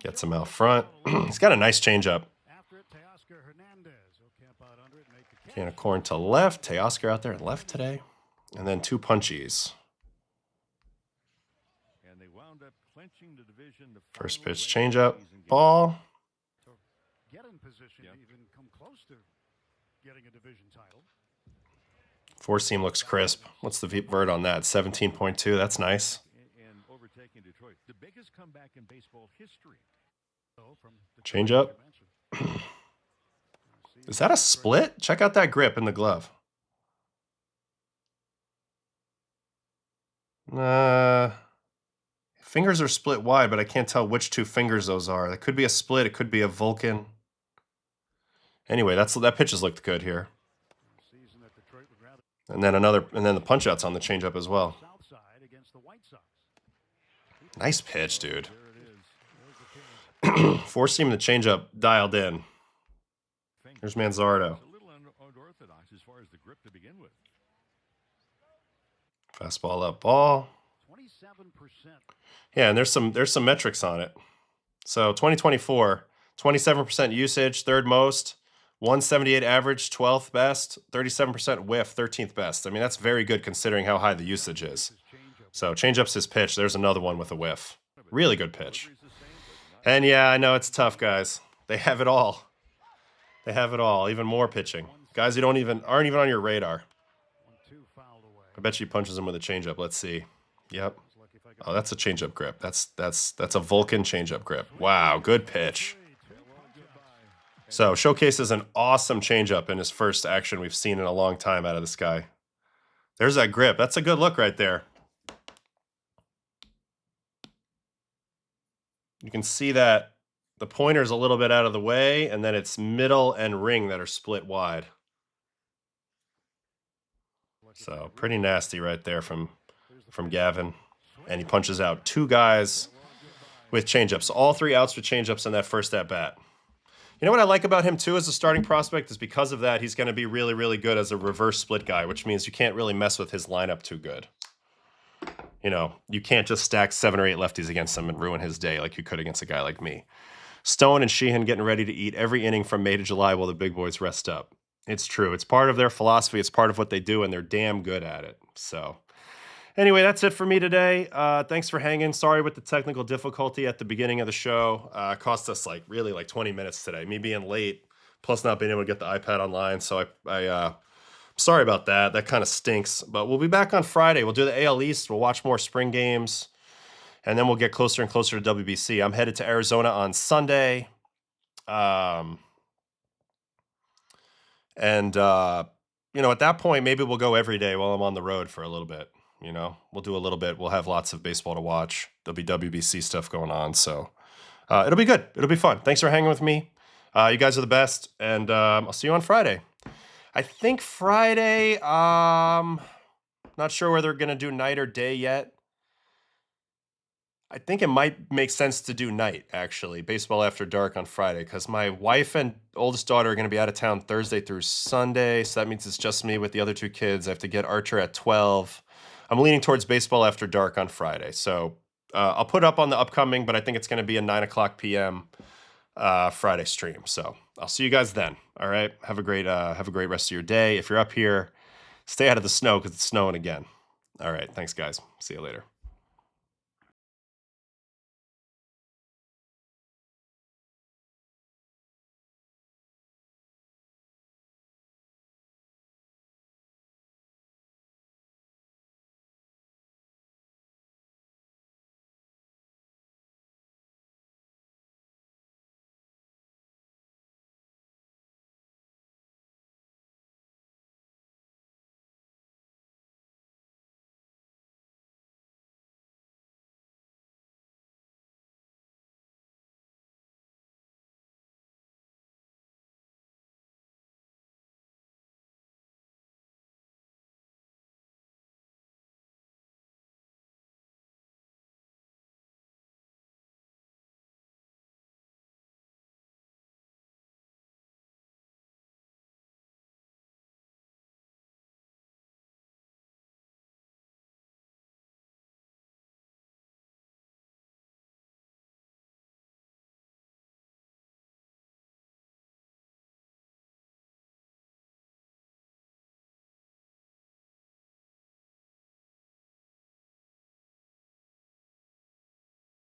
Gets him out front. He's got a nice change up. Can of corn to left. Teoscar out there at left today. And then two punchies. First pitch, change up, ball. Four seam looks crisp. What's the vert on that? 17.2. That's nice. Change up. Is that a split? Check out that grip in the glove. Fingers are split wide, but I can't tell which two fingers those are. That could be a split. It could be a Vulcan. Anyway, that pitch has looked good here. And then the punch outs on the changeup as well. Nice pitch, dude. Four seam the changeup dialed in. Here's Manzardo. Fastball up, ball. Yeah, and there's some metrics on it. So 2024, 27% usage, third most, 178 average, 12th best, 37% whiff, 13th best. I mean, that's very good considering how high the usage is. So changeup's his pitch. There's another one with a whiff. Really good pitch. And yeah, I know it's tough, guys. They have it all. They have it all. Even more pitching. Guys who aren't even on your radar. I bet you he punches him with a changeup. Let's see. Yep. Oh, that's a changeup grip. That's a Vulcan changeup grip. Wow, good pitch. So showcases an awesome changeup in his first action we've seen in a long time out of this guy. There's that grip. That's a good look right there. You can see that the pointer's a little bit out of the way, and then it's middle and ring that are split wide. So pretty nasty right there from Gavin. And he punches out two guys with changeups. All three outs with changeups in that first at-bat. You know what I like about him, too, as a starting prospect is because of that, he's going to be really, really good as a reverse split guy, which means you can't really mess with his lineup too good. You know, you can't just stack 7 or 8 lefties against him and ruin his day like you could against a guy like me. Stone and Sheehan getting ready to eat every inning from May to July while the big boys rest up. It's true. It's part of their philosophy. It's part of what they do, and they're damn good at it. So anyway, that's it for me today. Thanks for hanging. Sorry with the technical difficulty at the beginning of the show. Cost us really 20 minutes today. Me being late, plus not being able to get the iPad online. So I sorry about that. That kind of stinks. But we'll be back on Friday. We'll do the AL East. We'll watch more spring games. And then we'll get closer and closer to WBC. I'm headed to Arizona on Sunday. You know, at that point, maybe we'll go every day while I'm on the road for a little bit. You know, we'll do a little bit. We'll have lots of baseball to watch. There'll be WBC stuff going on. So it'll be good. It'll be fun. Thanks for hanging with me. You guys are the best, and I'll see you on Friday. I think Friday, not sure whether we're going to do night or day yet. I think it might make sense to do night, actually, baseball after dark on Friday, because my wife and oldest daughter are going to be out of town Thursday through Sunday, so that means it's just me with the other two kids. I have to get Archer at 12. I'm leaning towards baseball after dark on Friday, so I'll put up on the upcoming, but I think it's going to be a 9 o'clock p.m. Friday stream. So I'll see you guys then. All right, have a great rest of your day. If you're up here, stay out of the snow because it's snowing again. All right, thanks guys. See you later.